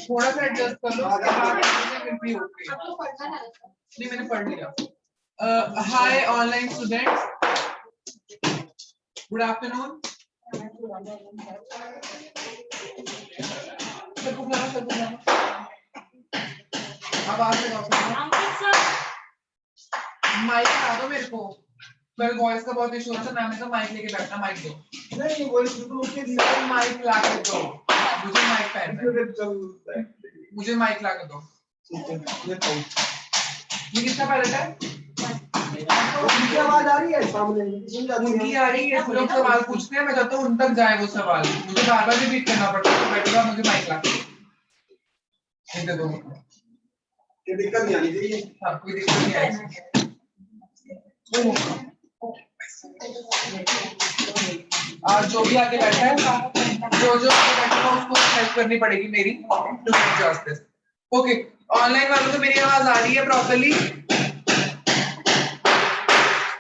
थोड़ा सा एडजस्ट कर लो, उसके बाद विल बी ओके। नहीं, मैंने पढ़ लिया। हाय ऑनलाइन स्टूडेंट्स, गुड आफ्टरनून। आवाज लगाओ, माइक ला दो मेरे को। मेरे वॉइस का बहुत इशू है तो मैंने तो माइक लेके बैठना, माइक दो। नहीं वॉइस तो माइक ला के दो, मुझे माइक पहनना है, मुझे माइक ला के दो। ये किसका पैलेट है? उनकी आवाज आ रही है सामने, उनकी आ रही है। लोग सवाल पूछते हैं, मैं चाहता हूँ उन तक जाए वो सवाल, मुझे बार बार रिपीट करना पड़ता है, तो बेटर मुझे माइक ला के दे दो। कोई दिक्कत नहीं आनी चाहिए। हाँ, कोई दिक्कत नहीं आनी चाहिए। आज जो भी आगे बैठा है, जो आगे बैठा है उसको हेल्प करनी पड़ेगी मेरी to get justice. Okay, online वालों को मेरी आवाज आ रही है प्रॉपर्ली?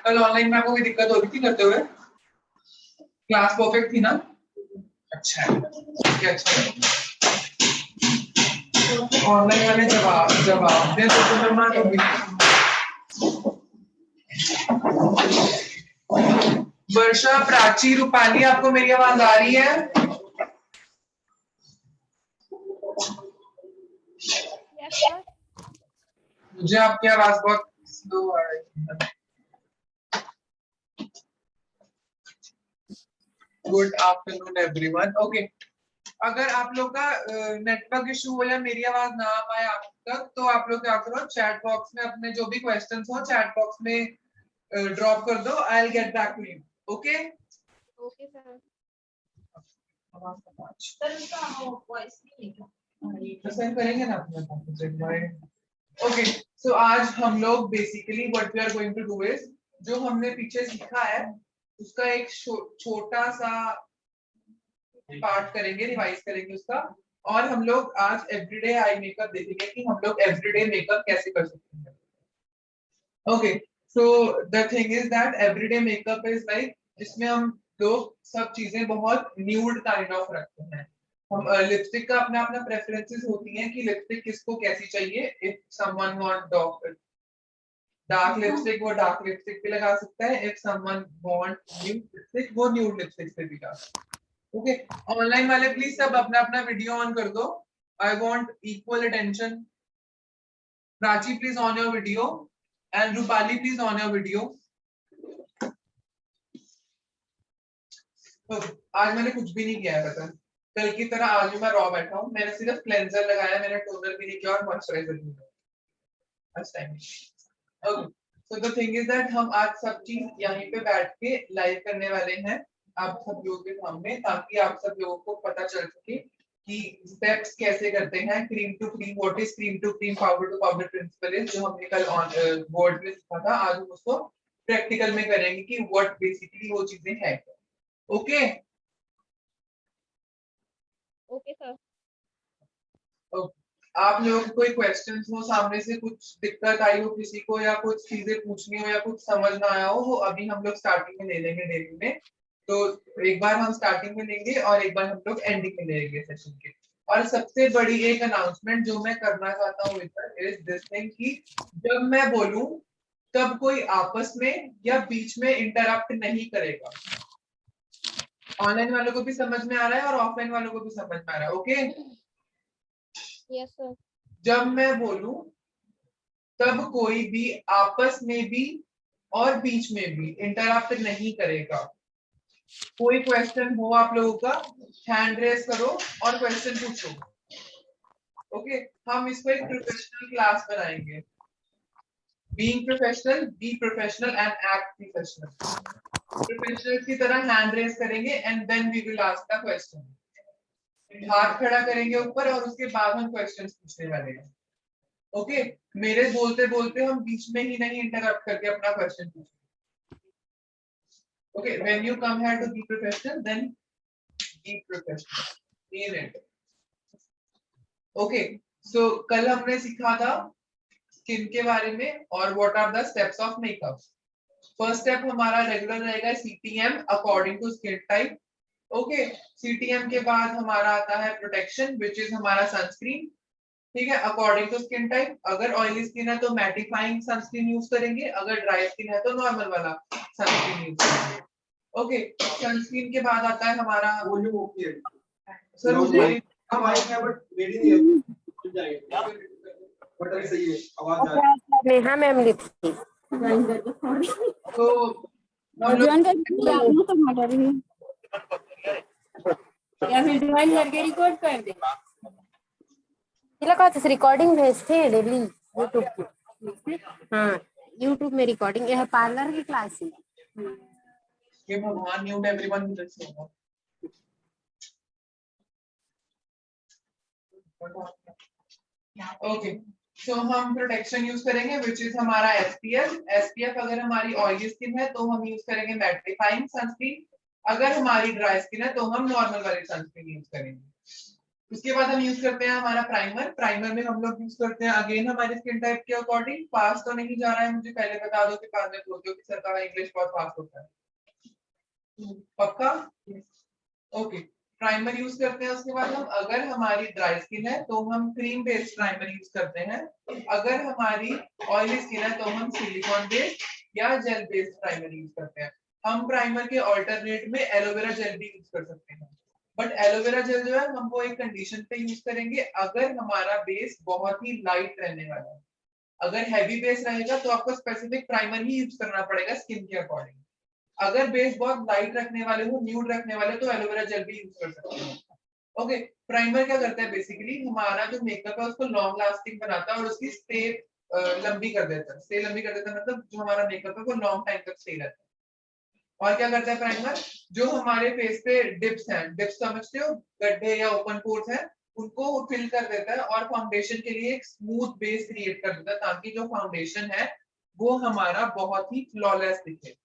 कल ऑनलाइन में आपको कोई दिक्कत हो रही थी करते हुए? क्लास परफेक्ट थी ना? अच्छा है, अच्छा है। ऑनलाइन वाले जवाब दे तो करना तो वर्षा, प्राची, रूपाली, आपको मेरी आवाज आ रही है? Yes, sir. मुझे आपकी आवाज बहुत स्लो आ रही है। Good afternoon everyone. ओके, अगर आप लोग का नेटवर्क इशू हो या मेरी आवाज ना आ पाए आप तक, तो आप लोग क्या करो, चैट बॉक्स में अपने जो भी क्वेश्चंस हो चैट बॉक्स में ड्रॉप कर दो, I will get back to you. Okay Okay, sir. Sir उसका वॉइस नहीं है, करेंगे ना अपने। ओके, सो आज हम लोग basically what we are going to do is, जो हमने पीछे सीखा है उसका एक छोटा सा पार्ट करेंगे, रिवाइज करेंगे उसका। और हम लोग आज एवरीडे आई मेकअप देखेंगे कि हम लोग एवरीडे मेकअप कैसे कर सकते हैं। Okay, so the thing is that everyday makeup is like, जिसमें हम लोग सब चीजें बहुत न्यूड काइंड ऑफ रखते हैं। हम लिपस्टिक का अपना अपना प्रेफरेंसेस होती हैं कि लिपस्टिक किसको कैसी चाहिए। If someone want dark lipstick, वो डार्क लिपस्टिक पे लगा सकता है। If someone want nude lipstick, वो न्यूड लिपस्टिक पे भी लगा सकता है। ओके, ऑनलाइन वाले प्लीज सब अपना अपना वीडियो ऑन कर दो। I want equal attention. Prachi please on your video and Rupali please on your video. तो आज मैंने कुछ भी नहीं किया है, पता कल की तरह आज मैं रॉ बैठा हूँ। मैंने सिर्फ क्लेंजर लगाया, मैंने टोनर भी नहीं किया और मॉइस्चराइजर भी नहीं। Okay, so the thing is that हम आज सब चीज यहीं पे बैठ के लाइव करने वाले हैं आप सब लोगों के सामने, ताकि आप सब लोगों को पता चल सके कि स्टेप्स कैसे करते हैं। Cream to cream, what is cream to cream, powder to powder principle is, जो हमने कल ऑन बोर्ड में सीखा था, आज हम उसको प्रैक्टिकल में करेंगे कि व्हाट बेसिकली वो चीजें हैं। Okay Okay, sir. आप लोगों को कोई क्वेश्चंस हो, सामने से कुछ दिक्कत आई हो किसी को, या कुछ चीजें पूछनी हो या कुछ समझ ना आया हो, वो अभी हम लोग स्टार्टिंग में ले लेंगे डेली में। तो एक बार हम स्टार्टिंग में लेंगे और एक बार हम लोग एंडिंग में लेंगे सेशन के। और सबसे बड़ी एक अनाउंसमेंट जो मैं करना चाहता हूँ इज दिस थिंग कि जब मैं बोलूं तब कोई आपस में या बीच में इंटरप्ट नहीं करेगा। ऑनलाइन वालों को भी समझ में आ रहा है और ऑफलाइन वालों को भी समझ में आ रहा है? Okay Yes, sir. जब मैं बोलूं तब कोई भी आपस में भी और बीच में भी इंटरप्ट नहीं करेगा। कोई क्वेश्चन हो आप लोगों का, हैंड रेस करो और क्वेश्चन पूछो। ओके, हम इसको एक प्रोफेशनल क्लास बनाएंगे। Being professional, be professional and act professional. Professional की तरह हैंड रेस करेंगे and then we will ask the question. हाथ खड़ा करेंगे ऊपर और उसके बाद हम क्वेश्चंस पूछने वाले हैं। ओके, मेरे बोलते बोलते हम बीच में ही नहीं इंटरप्ट करके अपना क्वेश्चन पूछें। Okay, when you come here to be professional then be professional, mean it. Okay, so कल हमने सीखा था स्किन के बारे में और what are the steps of makeup. First step हमारा रेगुलर रहेगा CTM according to skin type. Okay, CTM के बाद हमारा आता है प्रोटेक्शन विच इज हमारा सनस्क्रीन। ठीक है, अकॉर्डिंग टू स्किन टाइप, अगर ऑयली स्किन है तो मैटिफाइंग सनस्क्रीन यूज करेंगे, अगर ड्राई स्किन है तो नॉर्मल वाला सनस्क्रीन यूज करेंगे। ओके, सनस्क्रीन के बाद आता है हमारा सर मुझे नेहा मैम लिखी तो हम लोग ज्वाइन करके आपने तो हटा रही है या फिर ज्वाइन करके रिकॉर्ड कर दे। ये लगा तो रिकॉर्डिंग भेजते हैं डेली यूट्यूब पे। हाँ, यूट्यूब में रिकॉर्डिंग, यह पार्लर की क्लास है। ये भगवान न्यू एवरीवन जैसे होगा। ओके, सो हम प्रोटेक्शन यूज करेंगे विच इज हमारा SPF अगर हमारी ऑयली स्किन है तो हम यूज करेंगे मैटिफाइंग सनस्क्रीन, अगर हमारी ड्राई स्किन है तो हम नॉर्मल वाली सनस्क्रीन यूज करेंगे। उसके बाद हम यूज करते हैं हमारा प्राइमर में हम लोग यूज करते हैं अगेन हमारे स्किन टाइप के अकॉर्डिंग। पास तो नहीं जा रहा है मुझे पहले बता दो कि बाद में बोलते हो कि सर का इंग्लिश बहुत फास्ट होता है, पक्का? ओके, प्राइमर यूज करते हैं। उसके बाद हम अगर हमारी ड्राई स्किन है तो हम क्रीम बेस्ड प्राइमर यूज करते हैं, अगर हमारी ऑयली स्किन है तो हम सिलिकॉन बेस्ड या जेल बेस्ड प्राइमर यूज करते हैं। हम प्राइमर के ऑल्टरनेट में एलोवेरा जेल भी यूज कर सकते हैं, बट एलोवेरा जेल जो है हम वो एक कंडीशन पे यूज करेंगे अगर हमारा बेस बहुत ही लाइट रहने वाला है। अगर हैवी बेस रहेगा तो आपको स्पेसिफिक प्राइमर ही यूज करना पड़ेगा स्किन के अकॉर्डिंग। अगर बेस बहुत लाइट रखने वाले हो, न्यूड रखने वाले तो एलोवेरा जेल भी यूज कर सकते हो। ओके, प्राइमर क्या करता है बेसिकली हमारा जो मेकअप है उसको लॉन्ग लास्टिंग बनाता है और उसकी स्टे लंबी कर देता है। स्टे लंबी कर देता है मतलब जो हमारा मेकअप है वो लॉन्ग टाइम तक स्टे रहता है। और क्या करता है प्राइमर, जो हमारे फेस पे डिप्स हैं, डिप्स समझते हो, गड्ढे या ओपन पोर्स हैं, उनको फिल कर देता है और फाउंडेशन के लिए एक स्मूथ बेस क्रिएट कर देता है ताकि जो फाउंडेशन है वो हमारा बहुत ही फ्लॉलेस दिखे।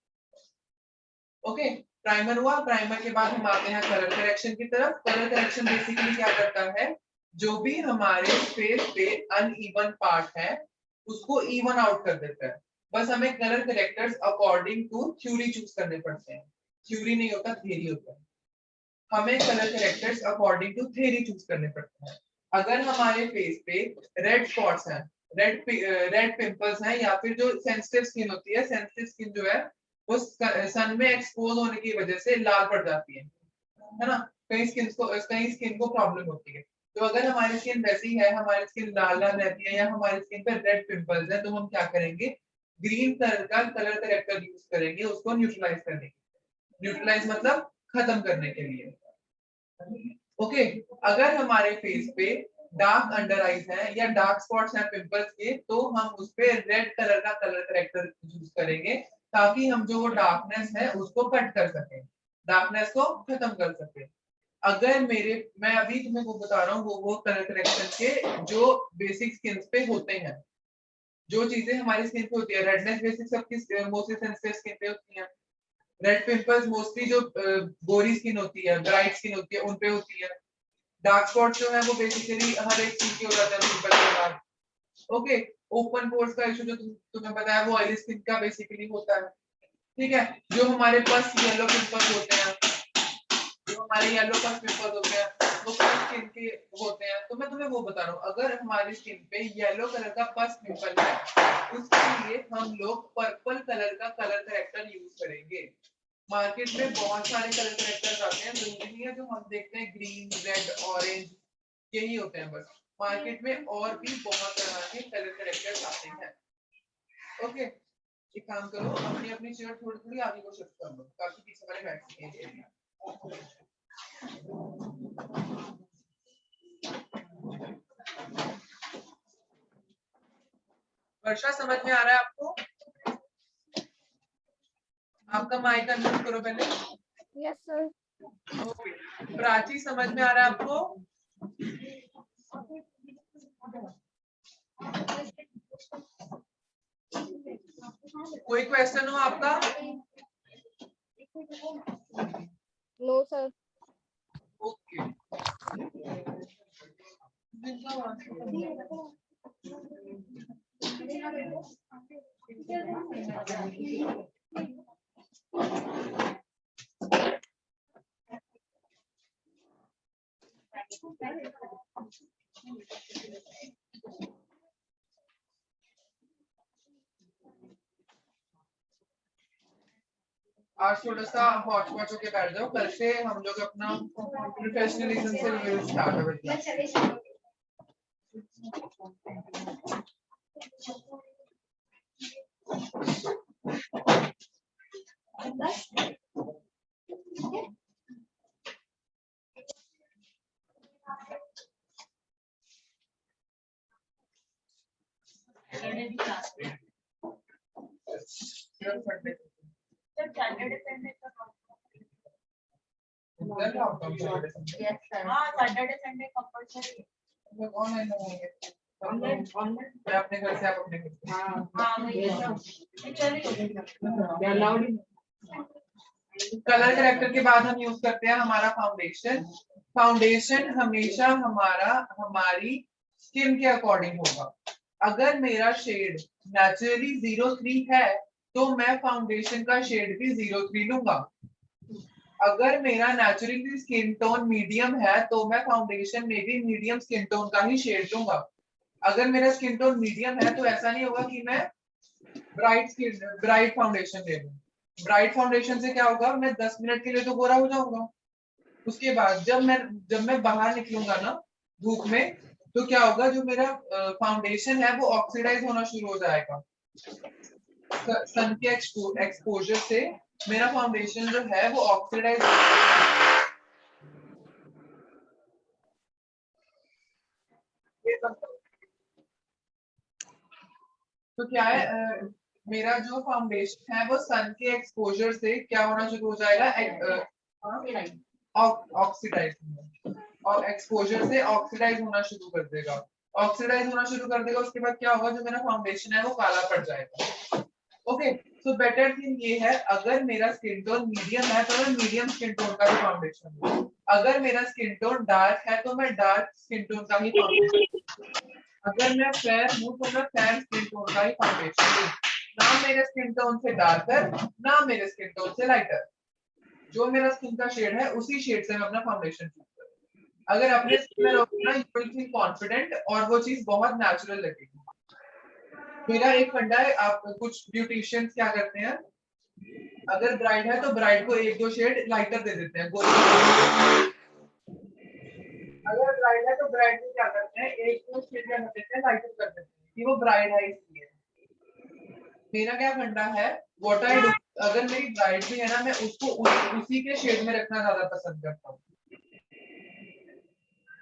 ओके, प्राइमर हुआ। प्राइमर के बाद हम आते हैं कलर करेक्शन की तरफ। कलर करेक्शन बेसिकली क्या करता है, जो भी हमारे फेस पे अनइवन पार्ट है उसको इवन आउट कर देता है। बस हमें colour correctors according to theory choose करने पड़ते हैं। थ्योरी नहीं होता, थियरी होता है। हमें colour correctors according to theory choose करने पड़ते हैं। अगर हमारे फेस पे रेड स्पॉट्स हैं, रेड पिंपल्स हैं, या फिर जो सेंसिटिव स्किन होती है, सेंसिटिव स्किन जो है वो सन में एक्सपोज होने की वजह से लाल पड़ जाती है ना, कई स्किन को प्रॉब्लम होती है। तो अगर हमारी स्किन वैसी है, हमारी स्किन लाल लाल रहती है या हमारी स्किन पे रेड पिंपल्स है, तो हम क्या करेंगे, ग्रीन कलर का कलर करेक्टर यूज करेंगे उसको न्यूट्रलाइज करने के लिए। न्यूट्रलाइज मतलब खत्म करने के लिए। ओके, अगर हमारे फेस पे डार्क अंडर आईज है या डार्क स्पॉट्स हैं पिंपल्स के, तो हम उस पे रेड कलर का कलर करेक्टर यूज करेंगे ताकि हम जो वो डार्कनेस है उसको कट कर सकें, डार्कनेस को खत्म कर सकें। अगर मैं अभी तुम्हें वो बता रहा हूँ वो कलर करेक्शन के जो बेसिक स्किन पे होते हैं, जो चीजें हमारी स्किन पे होती है। रेडनेस बेसिक सबकी मोस्टली सेंसिटिव स्किन पे होती है। रेड पिंपल्स मोस्टली जो गोरी स्किन होती है, ब्राइट स्किन होती है, उन पे होती है। डार्क स्पॉट जो है वो बेसिकली हर एक स्किन के हो जाता है पिंपल के बाद। ओके, ओपन पोर्स का इशू जो तुम्हें बताया वो ऑयली स्किन का बेसिकली होता है। ठीक है, जो हमारे पास येलो पिंपल्स होते हैं, जो हमारे येलो पास पिंपल्स होते हैं वो कौन स्किन के होते हैं, तो मैं तुम्हें वो बता रहा हूँ। अगर हमारी स्किन पे येलो कलर का पस पिंपल है उसके लिए हम लोग पर्पल कलर का कलर करेक्टर यूज करेंगे। मार्केट में बहुत सारे कलर करेक्टर्स आते हैं, जरूरी नहीं है जो हम देखते हैं ग्रीन, रेड, ऑरेंज यही होते हैं, बस मार्केट में और भी बहुत तरह के कलर करेक्टर्स आते हैं। ओके, एक काम करो, अपनी अपनी चेयर थोड़ी थोड़ी आगे को शिफ्ट कर लो ताकि पीछे वाले बैठ सकें। वर्षा समझ में आ रहा है आपको? आपका माइक अनम्यूट करो पहले। Yes sir. ओके, प्राची समझ में आ रहा है आपको? कोई क्वेश्चन हो आपका? No sir. ओके, आज थोड़ा सा हॉट पॉट होके बैठ जाओ, कल से हम लोग अपना प्रोफेशनलिज्म से रिव्यू स्टार्ट है बेटा। सैटरडे संडे Yes, हाँ सैटरडे संडे कंपल्सरी ऑनलाइन होंगे। मैं अपने घर से, आप अपने घर से। कलर करेक्टर के बाद हम यूज करते हैं हमारा फाउंडेशन। फाउंडेशन हमेशा हमारी स्किन के अकॉर्डिंग होगा। अगर मेरा शेड नेचुरली 03 है तो मैं फाउंडेशन का शेड भी 03 लूंगा। अगर मेरा नेचुरली स्किन टोन मीडियम है तो मैं फाउंडेशन में भी मीडियम स्किन टोन का ही शेड लूंगा। अगर मेरा स्किन टोन मीडियम है तो ऐसा नहीं होगा कि मैं ब्राइट फाउंडेशन ले लूं। ब्राइट फाउंडेशन से क्या होगा, मैं 10 मिनट के लिए तो गोरा हो जाऊंगा। उसके बाद जब मैं बाहर निकलूंगा ना धूप में, तो क्या होगा, जो मेरा फाउंडेशन है वो ऑक्सीडाइज होना शुरू हो जाएगा। सन के एक्सपोजर से मेरा फाउंडेशन जो है वो ऑक्सीडाइज। तो क्या है, मेरा जो फाउंडेशन है वो सन के एक्सपोजर से क्या होना शुरू हो जाएगा, ऑक्सीडाइज और एक्सपोजर से ऑक्सीडाइज होना शुरू कर देगा। ऑक्सीडाइज होना शुरू कर देगा, उसके बाद क्या होगा, जो मेरा फाउंडेशन है वो काला पड़ जाएगा। ओके, सो बेटर थिंग ये है, अगर मेरा स्किन टोन मीडियम है तो मैं मीडियम स्किन टोन का ही फाउंडेशन लूं। अगर मेरा स्किन टोन डार्क है तो मैं डार्क स्किन टोन का ही फाउंडेशन। अगर मैं फेयर हूं तो मैं फेयर स्किन टोन का ही फाउंडेशन लूं। ना मेरे स्किन टोन से डार्कर, ना मेरे स्किन टोन से लाइटर। जो मेरा स्किन का शेड है उसी शेड से मैं अपना फाउंडेशन चूज करूं। अगर अपने स्किन में रहोगे ना, यू विल फील कॉन्फिडेंट और वो चीज बहुत नेचुरल लगेगी। मेरा एक फंडा है, आप कुछ ब्यूटिशियंस क्या करते हैं, अगर ब्राइड है तो ब्राइड को 1-2 शेड लाइटर दे देते हैं गोरी। अगर ब्राइड है तो ब्राइड को क्या करते हैं, 1-2 शेड क्या देते हैं, लाइटर कर देते हैं कि वो ब्राइड है इसलिए। मेरा क्या फंडा है, व्हाट आई डू, अगर मेरी ब्राइड भी है ना, मैं उसको उसी के शेड में रखना ज्यादा पसंद करता हूँ।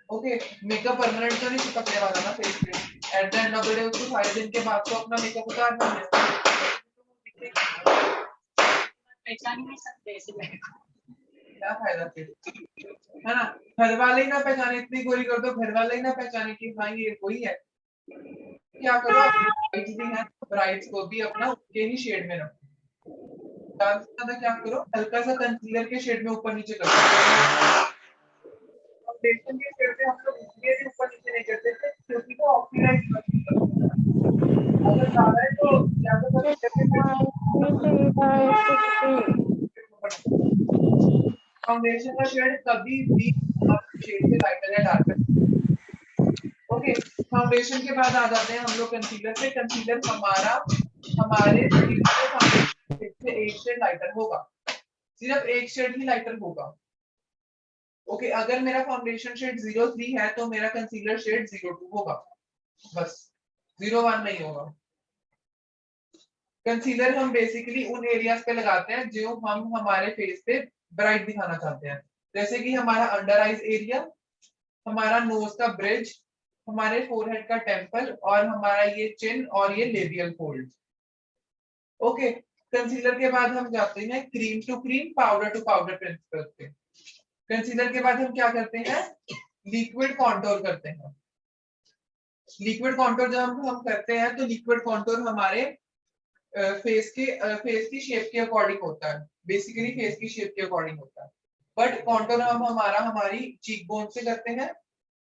ओके, मेकअप परमानेंट तो नहीं चिपकने वाला ना फेस पे। At the end of the day उसको सारे दिन के बाद तो अपना मेकअप उतारना है। पहचान नहीं सकते ऐसे में क्या फायदा फिर, है ना। घर वाले ही ना पहचाने, इतनी गोरी कर दो घर वाले ही ना पहचाने कि हाँ ये कोई है। क्या करो, ब्राइड्स भी हैं तो ब्राइड्स को भी अपना उसके ही शेड में रखो। ज्यादा से ज्यादा क्या करो, हल्का सा कंसीलर के शेड में ऊपर नीचे कर दो। फाउंडेशन के शेड पे हम लोग इसलिए भी ऊपर नीचे नहीं करते थे क्योंकि वो ऑक्सीडाइज करता है। अगर ज्यादा है तो या तो फाउंडेशन का शेड कभी भी शेड से लाइटर या डार्कर। ओके, फाउंडेशन के बाद आ जाते हैं हम लोग कंसीलर पे। कंसीलर हमारे से एक शेड लाइटर होगा, सिर्फ एक शेड ही लाइटर होगा। ओके, अगर मेरा फाउंडेशन शेड 03 है तो मेरा कंसीलर शेड 02 होगा, बस 01 नहीं होगा। कंसीलर हम बेसिकली उन एरियाज पे लगाते हैं जो हम हमारे फेस पे ब्राइट दिखाना चाहते हैं, जैसे कि हमारा अंडर आईज एरिया, हमारा नोज का ब्रिज, हमारे फोरहेड का टेम्पल और हमारा ये चिन और ये लेबियल फोल्ड। ओके, कंसीलर के बाद हम जाते हैं cream to cream, powder to powder principle पे। कंसीलर के बाद हम क्या करते हैं, लिक्विड कॉन्टोर करते हैं। लिक्विड कॉन्टोर जब हम करते हैं तो लिक्विड कॉन्टोर हमारे फेस की शेप के अकॉर्डिंग होता है, बेसिकली फेस की शेप के अकॉर्डिंग होता है। बट कॉन्टोर हम हमारी चीक बोन से करते हैं,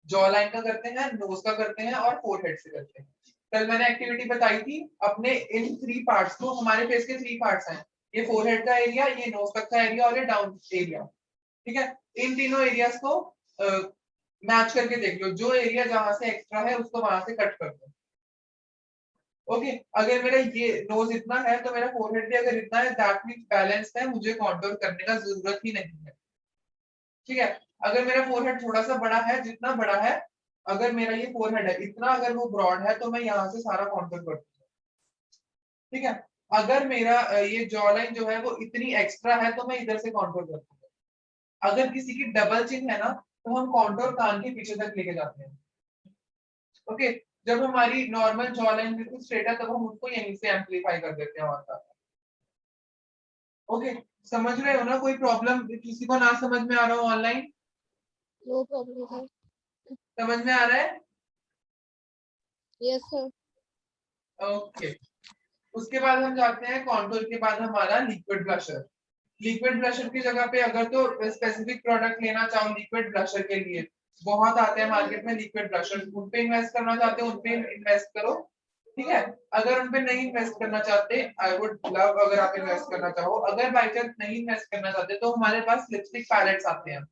जॉ लाइन का करते हैं, नोज का करते हैं और फोरहेड से करते हैं। कल मैंने एक्टिविटी बताई थी, अपने इन 3 पार्ट्स को, हमारे फेस के 3 पार्ट्स हैं, ये फोरहेड का एरिया, ये नोज तक का एरिया और ये डाउन एरिया। ठीक है, इन तीनों एरियाज को मैच करके देख लो, जो एरिया जहां से एक्स्ट्रा है उसको वहां से कट कर दो। ओके, अगर मेरा ये नोज इतना है तो मेरा फोरहेड भी अगर इतना है, दैट मींस बैलेंस्ड है, मुझे कॉन्टूर करने का जरूरत ही नहीं है। ठीक है, अगर मेरा फोरहेड थोड़ा सा बड़ा है, जितना बड़ा है, अगर मेरा ये फोरहेड है इतना, अगर वो ब्रॉड है तो मैं यहाँ से सारा कॉन्टूर कर दूंगा। ठीक है, अगर मेरा ये जॉ लाइन जो है वो इतनी एक्स्ट्रा है तो मैं इधर से कॉन्टूर कर दूंगा। अगर किसी की डबल चिन है ना तो हम कॉन्टूर कान के पीछे तक लेके जाते हैं। ओके, जब हमारी नॉर्मल जॉ लाइन बिल्कुल स्ट्रेट है तब हम उसको यहीं से एम्पलीफाई कर देते हैं और साथ। ओके, समझ रहे हो ना? कोई प्रॉब्लम किसी को ना समझ में आ रहा हो ऑनलाइन? No problem, sir. समझ में आ रहा है? Yes, sir. ओके, उसके बाद हम जाते हैं कॉन्टूर के बाद हमारा लिक्विड ब्लशर। लिक्विड ब्लशर की जगह पे अगर तो स्पेसिफिक प्रोडक्ट लेना चाहो लिक्विड ब्लशर के लिए, बहुत आते हैं मार्केट में लिक्विड ब्लशर, उन पे इन्वेस्ट करना चाहते हो उन पे इन्वेस्ट करो। ठीक है, अगर उन पे नहीं इन्वेस्ट करना चाहते, आई वुड लव अगर आप इन्वेस्ट करना चाहो। अगर बाई चांस नहीं इन्वेस्ट करना चाहते तो हमारे पास लिपस्टिक पैलेट्स आते हैं।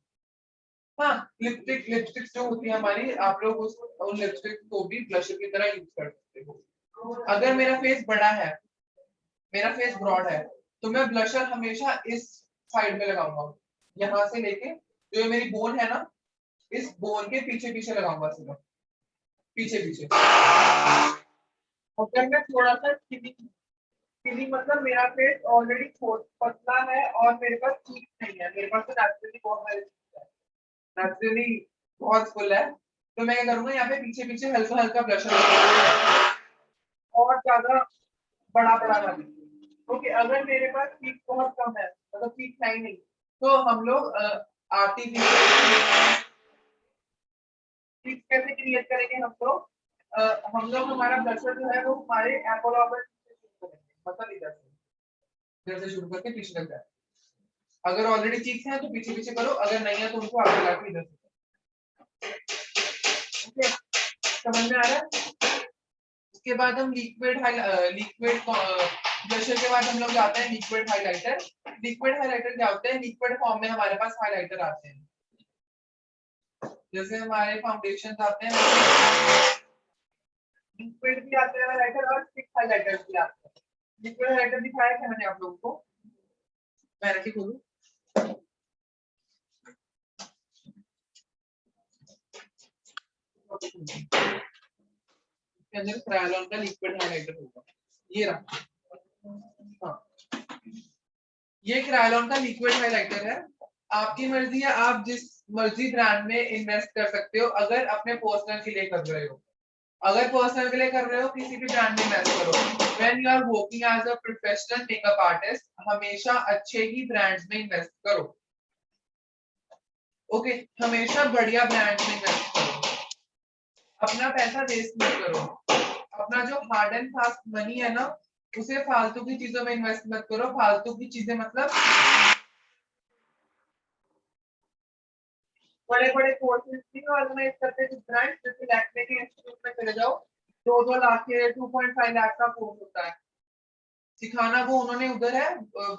हाँ, लिपस्टिक जो होती है हमारी, आप लोग उन लिपस्टिक को भी ब्लशर की तरह यूज कर सकते हो। अगर मेरा फेस बड़ा है, मेरा फेस ब्रॉड है, तो मैं ब्लशर हमेशा इस साइड में लगाऊंगा, यहाँ से लेके जो मेरी बोन है ना, इस बोन के पीछे पीछे लगाऊंगा सीधा, पीछे पीछे। अगर मैं थोड़ा सा स्किनी मतलब मेरा फेस ऑलरेडी पतला है और मेरे पास चीज नहीं है, मेरे पास तो नेचुरली बहुत सारे नेचुरली बहुत फुल है, तो मैं क्या करूंगा, यहाँ पे पीछे पीछे हल्का हल्का ब्लशर और ज्यादा बड़ा बड़ा ना दिखे। ओके, अगर मेरे पास पीक बहुत कम है, मतलब पीक है ही नहीं, तो हम लोग आर्टिफिशियल पीक कैसे क्रिएट करेंगे? हम लोग हमारा ब्लशर जो है वो हमारे एपोलो पर मतलब इधर से शुरू करके पीछे तक जाए। अगर ऑलरेडी चीक्स हैं तो पीछे पीछे करो, अगर नहीं है तो उनको आगे लाके इधर से। ओके, समझ में आ रहा है? उसके बाद हम लिक्विड ब्लशर के बाद हम लोग जाते हैं लिक्विड हाइलाइटर। लिक्विड हाइलाइटर क्या होता है? लिक्विड फॉर्म में हमारे पास हाइलाइटर आते हैं, जैसे हमारे फाउंडेशन आते हैं लिक्विड भी आते हैं हाइलाइटर और थिक हाइलाइटर भी आते हैं। लिक्विड हाइलाइटर दिखाया क्या मैंने आप लोगों को? मैं रखी खोलूं, इसके अंदर क्रायोलॉन का लिक्विड हाइलाइटर होगा, ये रहा। हाँ, ये क्रायोलॉन का लिक्विड हाइलाइटर है। आपकी मर्जी है, आप जिस मर्जी ब्रांड में इन्वेस्ट कर सकते हो। अगर अपने पर्सनल के लिए कर रहे हो, अगर पर्सनल के लिए कर रहे हो, किसी भी ब्रांड में इन्वेस्ट करो। When you are working as a professional makeup artist, हमेशा अच्छे ही ब्रांड्स में इन्वेस्ट करो। ओके, हमेशा बढ़िया ब्रांड्स में इन्वेस्ट करो, अपना पैसा वेस्ट मत करो। अपना जो हार्ड एंड फास्ट मनी है ना, उसे फालतू की चीजों में इन्वेस्ट मत करो। फालतू की चीजें मतलब बड़े बड़े कोर्सेज भी ऑर्गेनाइज करते हैं ब्रांड, जैसे लैक्मे के इंस्टीट्यूट में चले जाओ, 2-2 लाख के 2.5 लाख का कोर्स होता है। सिखाना वो उन्होंने उधर है,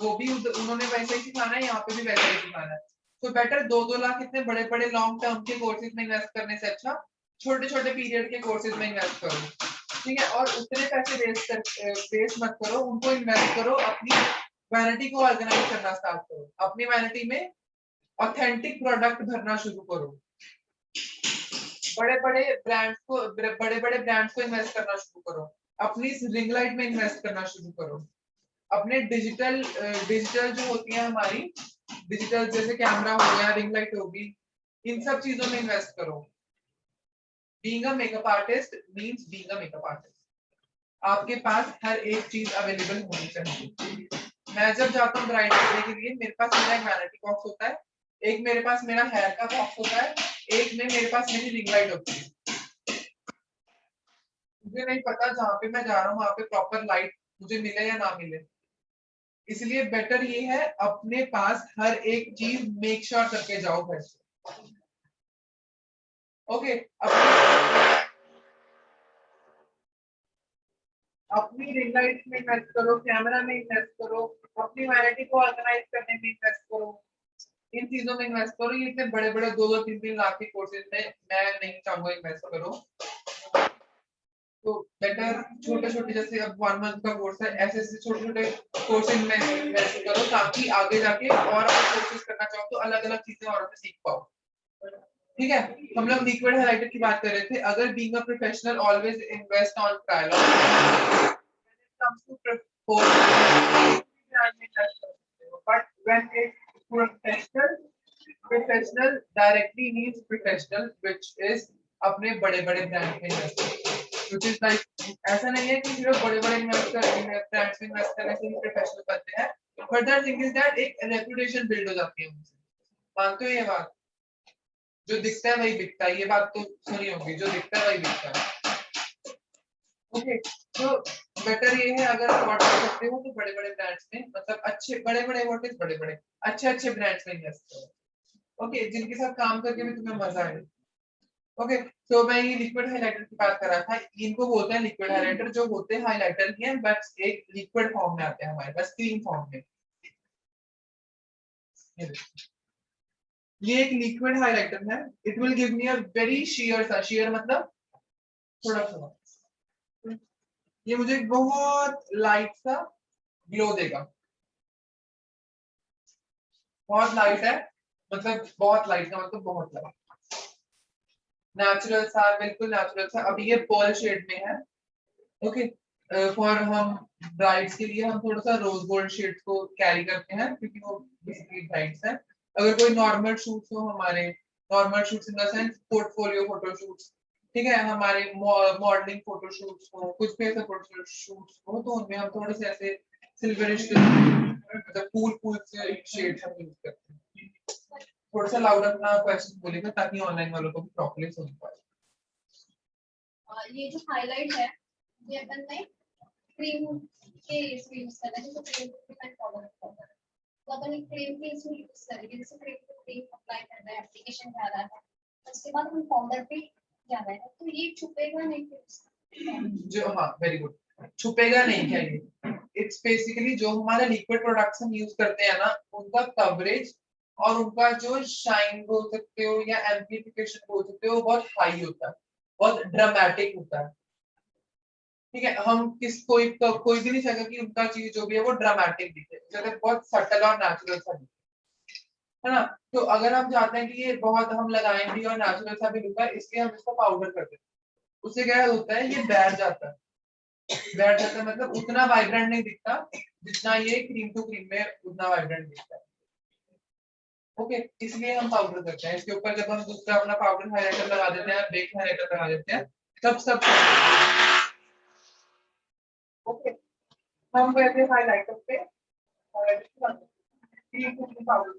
वो भी उन्होंने वैसे ही सिखाना है, यहाँ पे भी वैसे ही सिखाना है। तो बेटर 2-2 लाख इतने बड़े बड़े लॉन्ग टर्म के कोर्सेज में इन्वेस्ट करने से अच्छा छोटे छोटे पीरियड के कोर्सेज में इन्वेस्ट करो। ठीक है, और उतने पैसे वेस्ट मत करो, उनको इन्वेस्ट करो, अपनी वैनिटी को ऑर्गेनाइज करना स्टार्ट करो। अपनी वैनिटी में ऑथेंटिक प्रोडक्ट भरना शुरू करो। बड़े बड़े ब्रांड्स को इन्वेस्ट करना शुरू करो। अपनी रिंग लाइट में इन्वेस्ट करना शुरू करो। अपने डिजिटल जो होती है हमारी डिजिटल, जैसे कैमरा हो गया, रिंग लाइट होगी, इन सब चीजों में इन्वेस्ट करो। Being a makeup artist means being a makeup artist, आपके पास हर एक चीज अवेलेबल होनी चाहिए। मैं जब जाता हूँ ब्राइड करने के लिए, मेरे पास मेरा एक वैनिटी बॉक्स होता है, एक मेरे पास मेरा हेयर का बॉक्स होता है, एक में मेरे पास मेरी रिंग लाइट होती है। मुझे नहीं पता जहाँ पे मैं जा रहा हूँ वहां पे प्रॉपर लाइट मुझे मिले या ना मिले, इसलिए बेटर ये है अपने पास हर एक चीज मेक श्योर करके जाओ घर से। ओके, अपनी रिंग लाइट में इन्वेस्ट करो, कैमरा में इन्वेस्ट करो, अपनी वैनिटी को ऑर्गेनाइज करने में इन्वेस्ट करो। इन चीजों में इन्वेस्ट करो। ये इतने बड़े बड़े 2-3 लाख के कोर्सेज में मैं नहीं चाहूंगा इन्वेस्ट करो। तो बेटर छोटे छोटे, जैसे अब 1 मंथ का कोर्स है, ऐसे ऐसे छोटे छोटे कोर्सेज में इन्वेस्ट करो ताकि आगे जाके और कोर्सेज करना चाहो तो अलग अलग चीजें और भी सीख पाओ। ठीक है, हम लोग लिक्विड हाइलाइटर की बात कर रहे थे। अगर being a professional always invest on trial but when it professional directly means professional which is अपने बड़े बड़े ब्रांड में व्हिच इज लाइक, ऐसा नहीं है कि सिर्फ बड़े बड़े इन्वेस्टर ब्रांड्स में इन्वेस्ट करने से ही प्रोफेशनल बनते हैं। फर्दर थिंग इज दैट एक रेपुटेशन बिल्ड हो जाती है उनसे। मानते हो ये बात? जो दिखता है वही बिकता है, ये बात तो सुनी होगी, जो दिखता है वही बिकता है। ओके, तो बेटर ये है अगर अफोर्ड कर सकते हो तो बड़े बड़े ब्रांड्स में, मतलब अच्छे बड़े बड़े व्हाट इज बड़े बड़े अच्छे ब्रांड्स में इन्वेस्ट करो। ओके, जिनके साथ काम करके भी तुम्हें मजा आए। ओके, तो मैं ये लिक्विड हाइलाइटर की बात कर रहा था। इनको बोलते हैं लिक्विड हाइलाइटर, जो होते हैं हाइलाइटर ही हैं बट एक लिक्विड फॉर्म में आते हैं हमारे पास, क्रीम फॉर्म में। ये एक लिक्विड हाइलाइटर है। It will give me a very sheer सा, sheer मतलब थोड़ा सा, ये मुझे बहुत लाइट सा ग्लो देगा। बहुत लाइट है, मतलब बहुत लाइट का मतलब बहुत लाइट, नेचुरल सा, बिल्कुल नेचुरल सा। अभी ये पर्ल शेड में है। ओके, फॉर हम ब्राइड्स के लिए हम थोड़ा सा रोज गोल्ड शेड्स को कैरी करते हैं क्योंकि वो बेसिकली ब्राइड्स हैं। अगर कोई नॉर्मल शूट्स हो हमारे, normal shoots in the sense portfolio photo shoots, ठीक है, हमारे मॉडलिंग फोटो शूट्स हो, कुछ भी ऐसे फोटो शूट्स हो, तो उनमें हम थोड़े से ऐसे सिल्वरिश मतलब कूल से शेड्स हम यूज करते हैं। थोड़ा सा लाउड अपना क्वेश्चन बोलेगा ताकि ऑनलाइन वालों को भी प्रॉपर्ली सुन पाए। ये जो हाईलाइट है ये अपन ने क्रीम के इसमें यूज करना है, जैसे क्रीम डिपेंड पाउडर पाउडर, तो अपन एक क्रीम के इसमें यूज करेंगे। जैसे क्रीम को क्रीम अप्लाई करना है, एप्लीकेशन डाला है, उसके बाद हम पाउडर पे जाना है, तो ये छुपेगा नहीं फिर जो, हाँ वेरी गुड, छुपेगा नहीं क्या ये? इट्स बेसिकली जो हमारे लिक्विड प्रोडक्ट्स हम यूज करते हैं ना, उनका कवरेज और उनका जो शाइन बोल सकते हो या एम्प्लीफिकेशन बोल सकते हो, वो बहुत हाई होता है, बहुत ड्रामेटिक होता है। ठीक है, हम कोई भी नहीं चाहेगा कि उनका चीज जो भी है वो ड्रामेटिक दिखे, जैसे बहुत सटल और नेचुरल सा दिखे, है ना। तो अगर हम चाहते हैं कि ये बहुत हम लगाएं भी और नेचुरल सा भी दिखा, इसलिए हम इसको पाउडर कर देते हैं। उससे क्या होता है, ये बैठ जाता है, बैठ जाता है मतलब उतना वाइब्रेंट नहीं दिखता जितना ये क्रीम टू क्रीम में उतना वाइब्रेंट दिखता है। ओके, इसलिए हम पाउडर करते हैं। इसके ऊपर जब हम दूसरा अपना पाउडर हाइलाइटर लगा देते हैं, बेक हाइलाइटर लगा देते हैं, तब सब ओके। हम वैसे हाइलाइटर पे cream to cream powder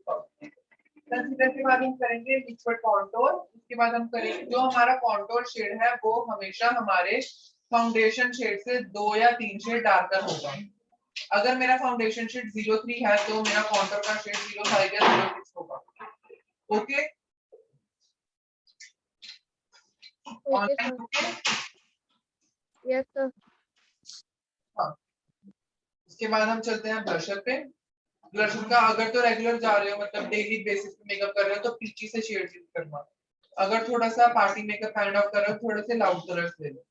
concealer के बाद हम करेंगे लिक्विड कॉन्टोर। उसके बाद हम करेंगे जो हमारा कॉन्टोर शेड है वो हमेशा हमारे फाउंडेशन शेड से 2 या 3 शेड डार्कर होगा। अगर मेरा फाउंडेशन शेड 03 है तो मेरा कॉन्टोर का शेड 05 या 06 होगा। Okay, yes sir. हाँ, उसके बाद हम चलते हैं ब्लशर पे। ब्लशर का अगर तो रेगुलर जा रहे हो, मतलब डेली बेसिस पे मेकअप कर रहे हो, तो पीची से शेड्स यूज करना। अगर थोड़ा सा पार्टी मेकअप काइंड ऑफ कर रहे हो, थोड़े से लाउड कलर्स ले लो।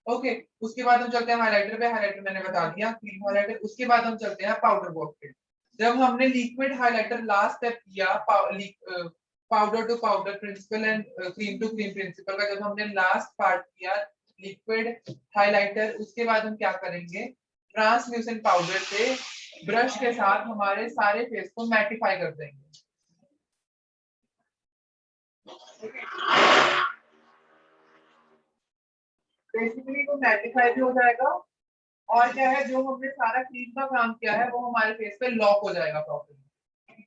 ओके, उसके बाद हम चलते हैं हाइलाइटर पे। हाइलाइटर मैंने बता दिया, क्रीम हाइलाइटर। उसके बाद हम चलते हैं पाउडर वर्क पे। जब हमने लिक्विड हाइलाइटर लास्ट स्टेप किया, powder to powder principle and cream to cream principle का जब हमने लास्ट पार्ट किया लिक्विड हाइलाइटर, उसके बाद हम क्या करेंगे, ट्रांसल्यूसेंट पाउडर से ब्रश के साथ हमारे सारे फेस को मैटिफाई कर देंगे। बेसिकली वो मैटिफाई भी हो जाएगा, और क्या है, जो हमने सारा क्रीम का काम किया है वो हमारे फेस पे लॉक हो जाएगा प्रॉपर्ली।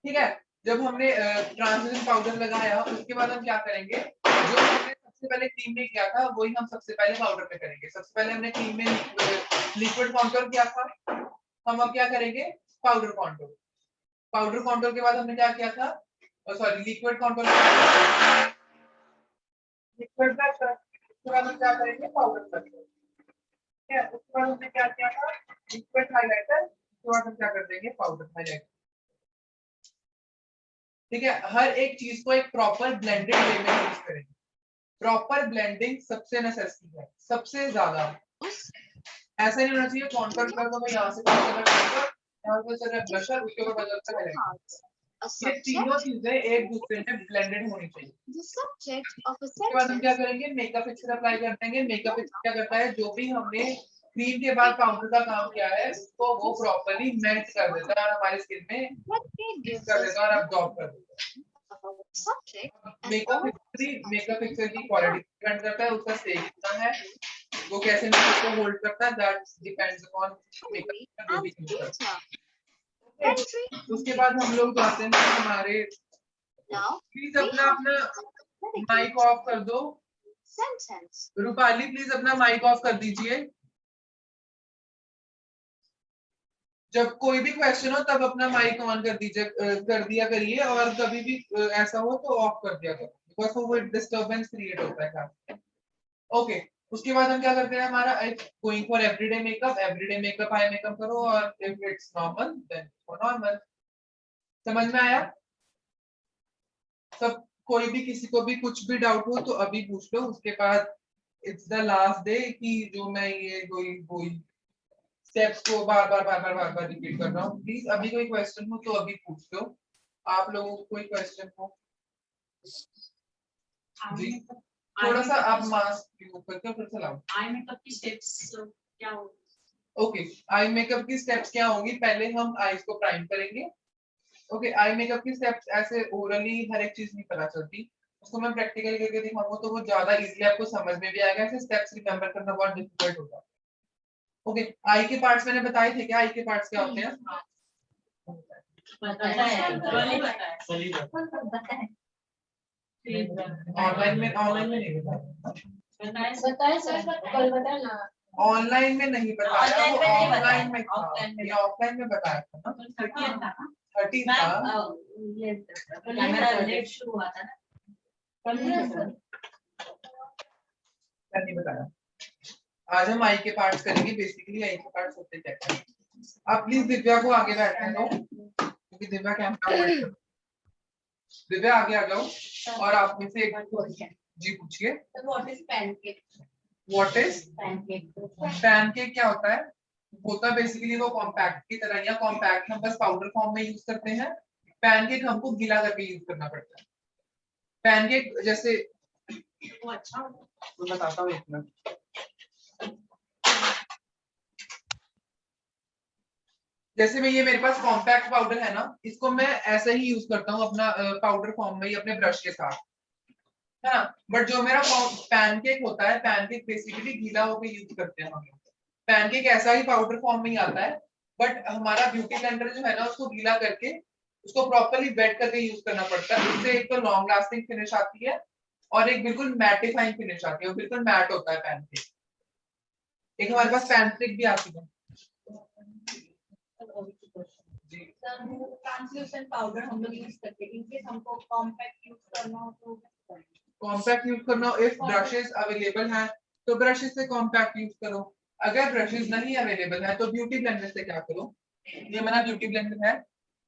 ठीक है, जब हमने ट्रांसल्यूसेंट पाउडर लगाया उसके बाद हम क्या करेंगे, जो हमने सबसे पहले क्रीम में किया था वही हम सबसे पहले पाउडर पे करेंगे। सबसे पहले हमने क्रीम में लिक्विड कॉन्टूर किया था, हम अब क्या करेंगे, पाउडर कॉन्टूर। पाउडर कॉन्टूर के बाद हमने क्या किया था, sorry liquid contour, liquid blush. उसके बाद हम क्या करेंगे, पाउडर ब्लश। ठीक है, उसके बाद हमने क्या किया था, लिक्विड हाइलाइटर। उसके बाद हम क्या कर देंगे, पाउडर हाइलाइटर। ठीक है, हर एक चीज को एक प्रॉपर ब्लेंडेड वे में यूज करेंगे। प्रॉपर ब्लेंडिंग सबसे नेसेसरी है, सबसे ज्यादा। ऐसा नहीं होना चाहिए कॉन्कर कर दो, मैं यहाँ से यहाँ पे चल रहा है ब्रशर, उसके ऊपर बदलता रहेगा। ये तीनों चीजें एक दूसरे में ब्लेंडेड होनी चाहिए। उसके बाद हम क्या करेंगे, मेकअप फिक्सर अप्लाई कर देंगे। मेकअप फिक्सर क्या करता है, जो भी हमने क्रीम के बाद पाउडर का काम किया है उसको वो प्रॉपर्ली मेल्ट कर देता है और हमारी स्किन में मिक्स कर देता है और अब्सॉर्ब कर देता है। मेकअप फिक्सर की क्वालिटी डिपेंड करता है, उसका स्टेज कितना है, वो कैसे मेकअप को होल्ड करता है, दैट डिपेंड्स अपॉन मेकअप जो भी यूज करता है। उसके बाद हम लोग जाते हैं हमारे, प्लीज अपना माइक ऑफ कर दो। रूपाली प्लीज अपना माइक ऑफ कर दीजिए। जब कोई भी क्वेश्चन हो तब अपना माइक ऑन कर दीजिए, कर दिया करिए, और कभी भी ऐसा हो तो ऑफ कर दिया करो, बिकॉज वो डिस्टरबेंस क्रिएट होता है काफी। ओके, उसके बाद हम क्या करते हैं, हमारा going for everyday makeup eye makeup करो, और if it's normal then normal. समझ में आया सब? कोई भी किसी को भी कुछ भी डाउट हो तो अभी पूछ लो, उसके बाद इट्स द लास्ट डे कि जो मैं ये कोई स्टेप्स को बार बार रिपीट कर रहा हूँ। प्लीज अभी कोई क्वेश्चन हो तो अभी पूछ लो, आप लोगों को कोई क्वेश्चन हो जी। थोड़ा सा आप मास्क यूज करके फिर से लाओ। आई मेकअप की स्टेप्स क्या हो? ओके, आई मेकअप की स्टेप्स क्या होंगी, पहले हम आईज को प्राइम करेंगे। ओके, आई मेकअप की स्टेप्स ऐसे ओरली हर एक चीज नहीं पता चलती, उसको मैं प्रैक्टिकली करके दिखाऊंगा तो वो ज्यादा इजीली आपको समझ में भी आएगा। ऐसे स्टेप्स रिमेंबर करना बहुत डिफिकल्ट होगा। ओके, आई के पार्ट्स मैंने बताए थे क्या, आई के पार्ट्स क्या होते हैं? ऑनलाइन में नहीं बताया, ऑनलाइन में नहीं बताया, वो ऑफलाइन में था, ये ऑफलाइन में बताया था ना। 30 था, लेट शुरू हुआ था ना, नहीं बताया। आज हम आई के पार्ट्स करेंगे, बेसिकली आई के पार्ट्स होते क्या हैं। आप प्लीज दिव्या को आगे बैठने दो, क्योंकि दिव्या कैमरा, दिव्या आगे आ जाओ और आप में से एक जी पूछिए। What is pancake? What is pancake? क्या होता है? होता है बेसिकली वो कॉम्पैक्ट की तरह, या कॉम्पैक्ट हम बस पाउडर फॉर्म में यूज करते हैं, पैनकेक हमको गीला करके यूज करना पड़ता है। पैनकेक जैसे वो अच्छा तो बताता हूँ एक मिनट। जैसे मैं ये मेरे पास कॉम्पैक्ट पाउडर है ना, इसको मैं ऐसे ही यूज करता हूँ अपना पाउडर फॉर्म में ही अपने ब्रश के साथ, है ना। बट जो मेरा पैनकेक होता है, पैनकेक बेसिकली गीला होकर यूज करते हैं हम लोग। पैनकेक ऐसा ही पाउडर फॉर्म में ही आता है, बट हमारा ब्यूटी ब्लेंडर जो है ना उसको गीला करके उसको प्रॉपर्ली वेट करके यूज करना पड़ता है। उससे एक तो लॉन्ग लास्टिंग फिनिश आती है और एक बिल्कुल मैटिफाइंग फिनिश आती है, बिल्कुल मैट होता है पैनकेक। एक हमारे पास पैनकेक भी आती है जी। ट्रांसल्यूसेंट पाउडर हम लोग यूज करते हैं, इनकेस हमको कॉम्पैक्ट यूज करना हो तो कॉम्पैक्ट यूज करना हो, इफ ब्रशेस अवेलेबल हैं तो ब्रशेस से कॉम्पैक्ट यूज करो। अगर ब्रशेस नहीं अवेलेबल है तो ब्यूटी ब्लेंडर से क्या करो, ये मेरा ब्यूटी ब्लेंडर है,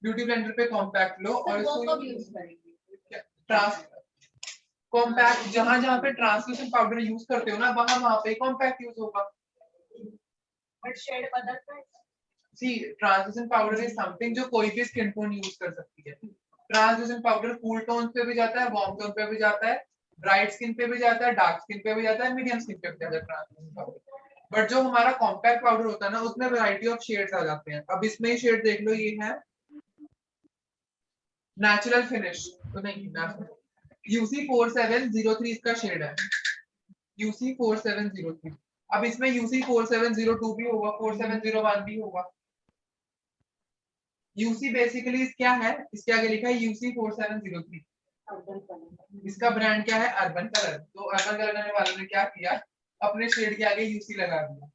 ब्यूटी ब्लेंडर पे कॉम्पैक्ट लो और इसको यूज करेंगे। कॉम्पैक्ट जहां जहां पे ट्रांसलूसेंट पाउडर यूज करते हो ना वहां पे कॉम्पैक्ट यूज होगा। बट शेड बदलता है। सी ट्रांसलूसेंट पाउडर इज समथिंग जो कोई भी स्किन टोन यूज कर सकती है। ट्रांसलूसेंट पाउडर कूल टोन पे भी जाता है, वार्म टोन पे भी जाता है, ब्राइट स्किन पे भी जाता है, डार्क स्किन पे भी जाता है, मीडियम स्किन पे भी जाता है ट्रांसलूसेंट पाउडर। बट जो हमारा कॉम्पैक्ट पाउडर होता है ना उसमें वैरायटी ऑफ शेड्स आ जाते हैं। अब इसमें शेड देख लो, ये है नेचुरल फिनिश, तो नहीं UC 4703 इसका शेड है, UC 4703। अब इसमें UC 4702 भी होगा, 4701 भी होगा। UC बेसिकली क्या है, इसके आगे लिखा है UC 4703। इसका ब्रांड क्या है, अर्बन कलर। तो अर्बन कलर करने वालों ने क्या किया, अपने शेड के आगे UC लगा दिया।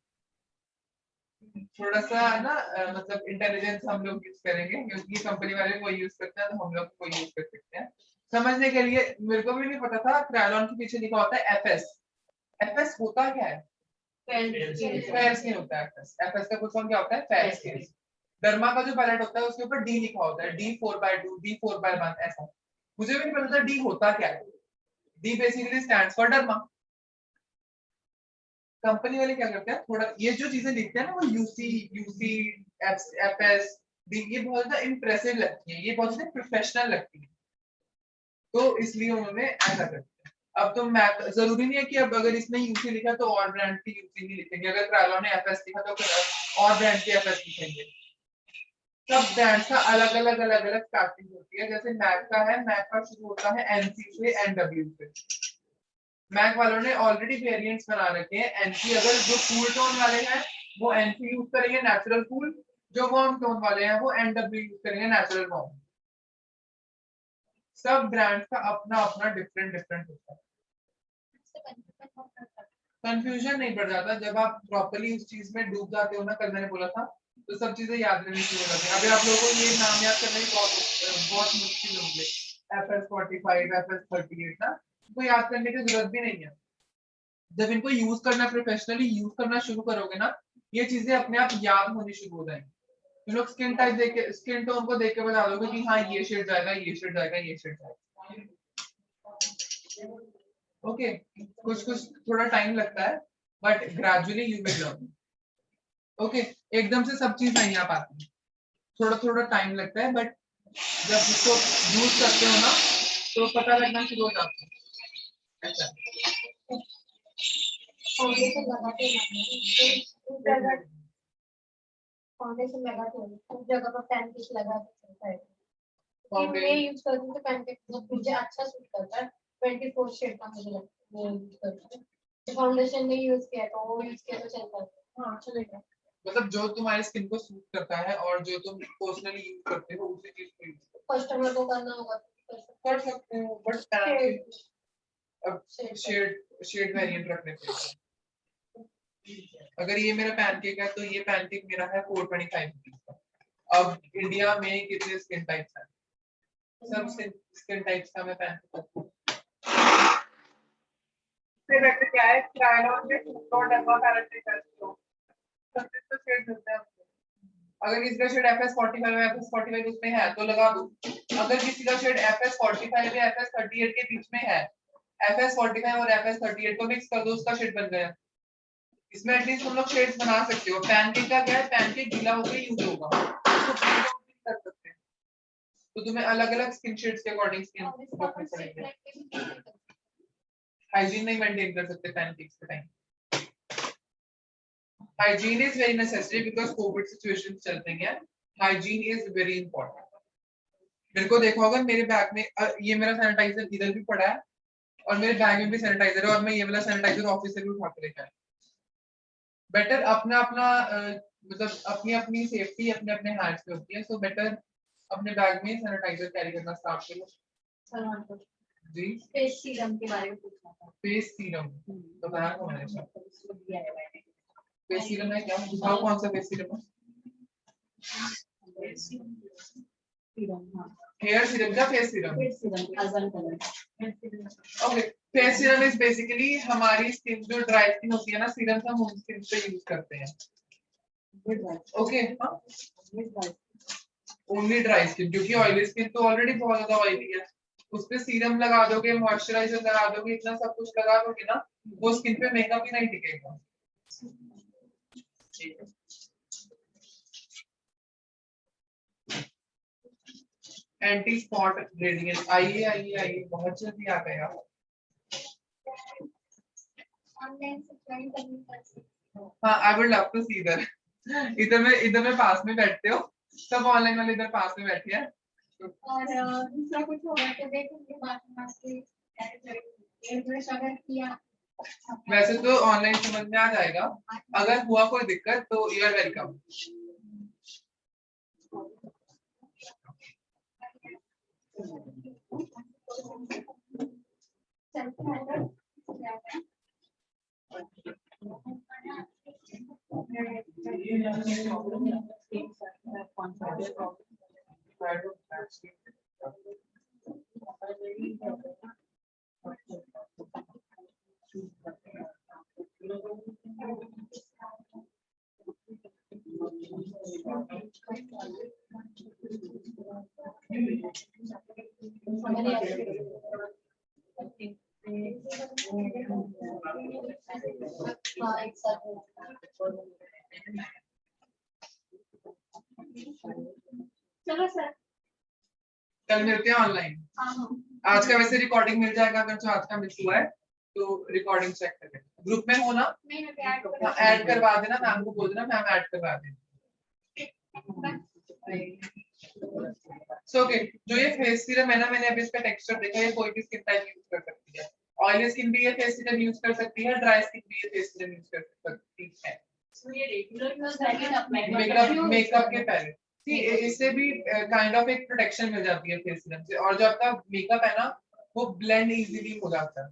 थोड़ा सा ना मतलब इंटेलिजेंस हम लोग यूज करेंगे, क्योंकि कंपनी वाले कोई यूज करते हैं तो हम लोग कोई यूज कर सकते हैं। समझने के लिए, मेरे को भी नहीं पता था, क्रायोन के पीछे लिखा होता है FS। FS होता क्या है? फेयर स्किन होता है। FS का फुल फॉर्म क्या होता है? Fair skin. डर्मा का जो पैलेट होता है उसके ऊपर डी लिखा होता है, D4/2, D4/1 ऐसा। मुझे भी नहीं पता था डी होता क्या है। D basically stands for derma. Company वाले क्या करते हैं, थोड़ा ये जो चीजें लिखते हैं ना, वो यूसी एफएस डी, ये बहुत ज्यादा इंप्रेसिव लगती है, ये बहुत ज्यादा प्रोफेशनल लगती है, तो इसलिए उन्होंने ऐसा कर दिया। अब तो मैथ जरूरी नहीं है कि अब अगर इसने यूसी लिखा तो और ब्रांड की यूसी नहीं लिखेंगे, अगर क्रायलॉन ने एफएस लिखा तो फिर और ब्रांड की एफएस लिखेंगे। सब ब्रांड्स का अलग अलग स्टार्टिंग होती है। जैसे मैक का है, मैक का शुरू होता है एनसी से, एनडब्ल्यू से। मैक वालों ने ऑलरेडी वेरिएंट्स बना रखे हैं। एनसी अगर जो कूल टोन वाले हैं वो एनसी यूज करेंगे, नेचुरल कूल। जो वार्म टोन वाले हैं वो एनडब्ल्यू यूज करेंगे, नेचुरल वार्म। सब ब्रांड्स का अपना अपना डिफरेंट होता है। कंफ्यूजन नहीं बढ़ जाता जब आप प्रॉपर्ली उस चीज में डूब जाते हो ना। कल मैंने बोला था तो सब चीजें याद रहनी शुरू हो जाती है। अभी आप लोगों को ये नाम याद करने की बहुत मुश्किल होंगे, FS45, FS38 ना, तो याद करने की जरूरत भी नहीं है। जब इनको यूज करना, प्रोफेशनली यूज करना शुरू करोगे ना, ये चीजें अपने आप याद होनी शुरू हो जाएंगी। तुम लोग स्किन टाइप देख के, स्किन टोन को देख के बता दोगे कि हाँ ये शेड जाएगा, ये शेड जाएगा, ये शेड जाएगा। ओके, कुछ थोड़ा टाइम लगता है, but gradually you will learn. Okay, एकदम से सब चीज नहीं आ पाती, थोड़ा टाइम लगता है, बट जब इसको यूज करते हो ना तो पता लगना शुरू हो जाता है। अच्छा, फाउंडेशन लगाते हैं, फाउंडेशन लगाते हैं, उस जगह पर पैनकेक लगा के चलता है। मैं यूज करती हूँ तो पैनकेक मुझे अच्छा सूट करता है। 24 शेड का मुझे लगता है यूज करती हूँ। फाउंडेशन नहीं यूज किया तो वो यूज किया तो चलता है। हाँ चलेगा। मतलब जो तुम्हारी स्किन को सूट करता है और जो तुम पर्सनली यूज करते हो उसी चीज को यूज कस्टमर को करना होगा कर सकते हो, बट अब शेड वेरिएंट रखने चाहिए। अगर ये मेरा पैनकेक है तो ये पैनकेक मेरा है 425 रुपीज का। अब इंडिया में कितने स्किन टाइप्स हैं? सब स्किन टाइप्स का मैं पैनकेक फिर वैसे क्या है, क्रायलॉन में टू डब्बा पैलेट का सब तो शेड मिलते हैं। अगर किसी का शेड FS45 या FS45 उसमें है तो लगा दो। अगर किसी का शेड FS45 या FS38 के बीच में है, FS45 और FS38 को मिक्स कर दो, उसका शेड बन गया। इसमें एटलीस्ट तुम लोग शेड्स बना सकते हो। पैनकेक का क्या है, पैनकेक गीला होकर यूज होगा, उसको प्री कर सकते हैं, तो तुम्हें अलग अलग स्किन शेड्स के अकॉर्डिंग स्किन रखने पड़ेंगे। हाइजीन नहीं मेंटेन कर सकते पैनकेक्स के time. Hygiene is very necessary because COVID situations चलते हैं। Hygiene is very important. मेरे को देखा होगा मेरे बैग में ये मेरा सैनिटाइजर इधर भी पड़ा है और मेरे बैग में भी सैनिटाइजर है और मैं ये वाला सैनिटाइजर ऑफिस से भी उठा के लेकर आया। बेटर अपना अपना मतलब अपनी अपनी सेफ्टी अपने अपने हैंड्स पे होती है, सो बेटर अपने बैग में सैनिटाइजर कैरी करना स्टार्ट करो। जी, फेस सीरम के बारे में पूछना था। फेस सीरम बताया था मैंने। फेस सीरम है क्या, बताओ कौन सा फेस सीरम है? हेयर सीरम क्या face serum? Okay, face serum is basically हमारी स्किन जो ड्राई स्किन होती है ना, सीरम हम उन स्किन पे यूज करते हैं। ओके, ओनली ड्राई स्किन, क्योंकि ऑयली स्किन तो ऑलरेडी बहुत ज्यादा ऑयली है, उस पे सीरम लगा दोगे, मॉइस्चराइजर लगा दोगे, इतना सब कुछ लगा दोगे ना, वो स्किन पे मेकअप ही नहीं टिकेगा। एंटी स्पॉट रेडिएंट, आइए बहुत जल्दी आ गया। ऑनलाइन से ज्वाइन करनी पड़ती है। हाँ, आई वुड लव टू सी इधर में पास में बैठते हो, सब ऑनलाइन वाले इधर पास में बैठे हैं। और दूसरा कुछ होगा तो देखेंगे बात से अगर किया। वैसे तो ऑनलाइन समझ में आ जाएगा, अगर हुआ कोई दिक्कत तो यू आर वेलकम। हाँ एक साथ चलो सर कल मिलते हैं ऑनलाइन। हाँ हाँ आज का वैसे रिकॉर्डिंग मिल जाएगा, अगर जो आज का मिस हुआ है तो रिकॉर्डिंग चेक करें। ग्रुप में हो ना, नहीं मैं ऐड हाँ, ऐड करवा देना, मैम को बोल देना मैम ऐड करवा दें। सो ओके, जो ये फेस सीरम है ना, मैंने अभी इसका टेक्सचर देखा, ये कोई भी स्किन टाइप यूज कर सकती है। ऑयली स्किन भी ये फेस सीरम यूज कर सकती है, ड्राई स्किन भी ये फेस सीरम यूज कर सकती है। So ये regular use करके अपने मेकअप के पहले सी इससे भी काइंड ऑफ एक प्रोटेक्शन मिल जाती है फेस सीरम से, और जो आपका मेकअप है ना वो ब्लेंड इजीली हो जाता है।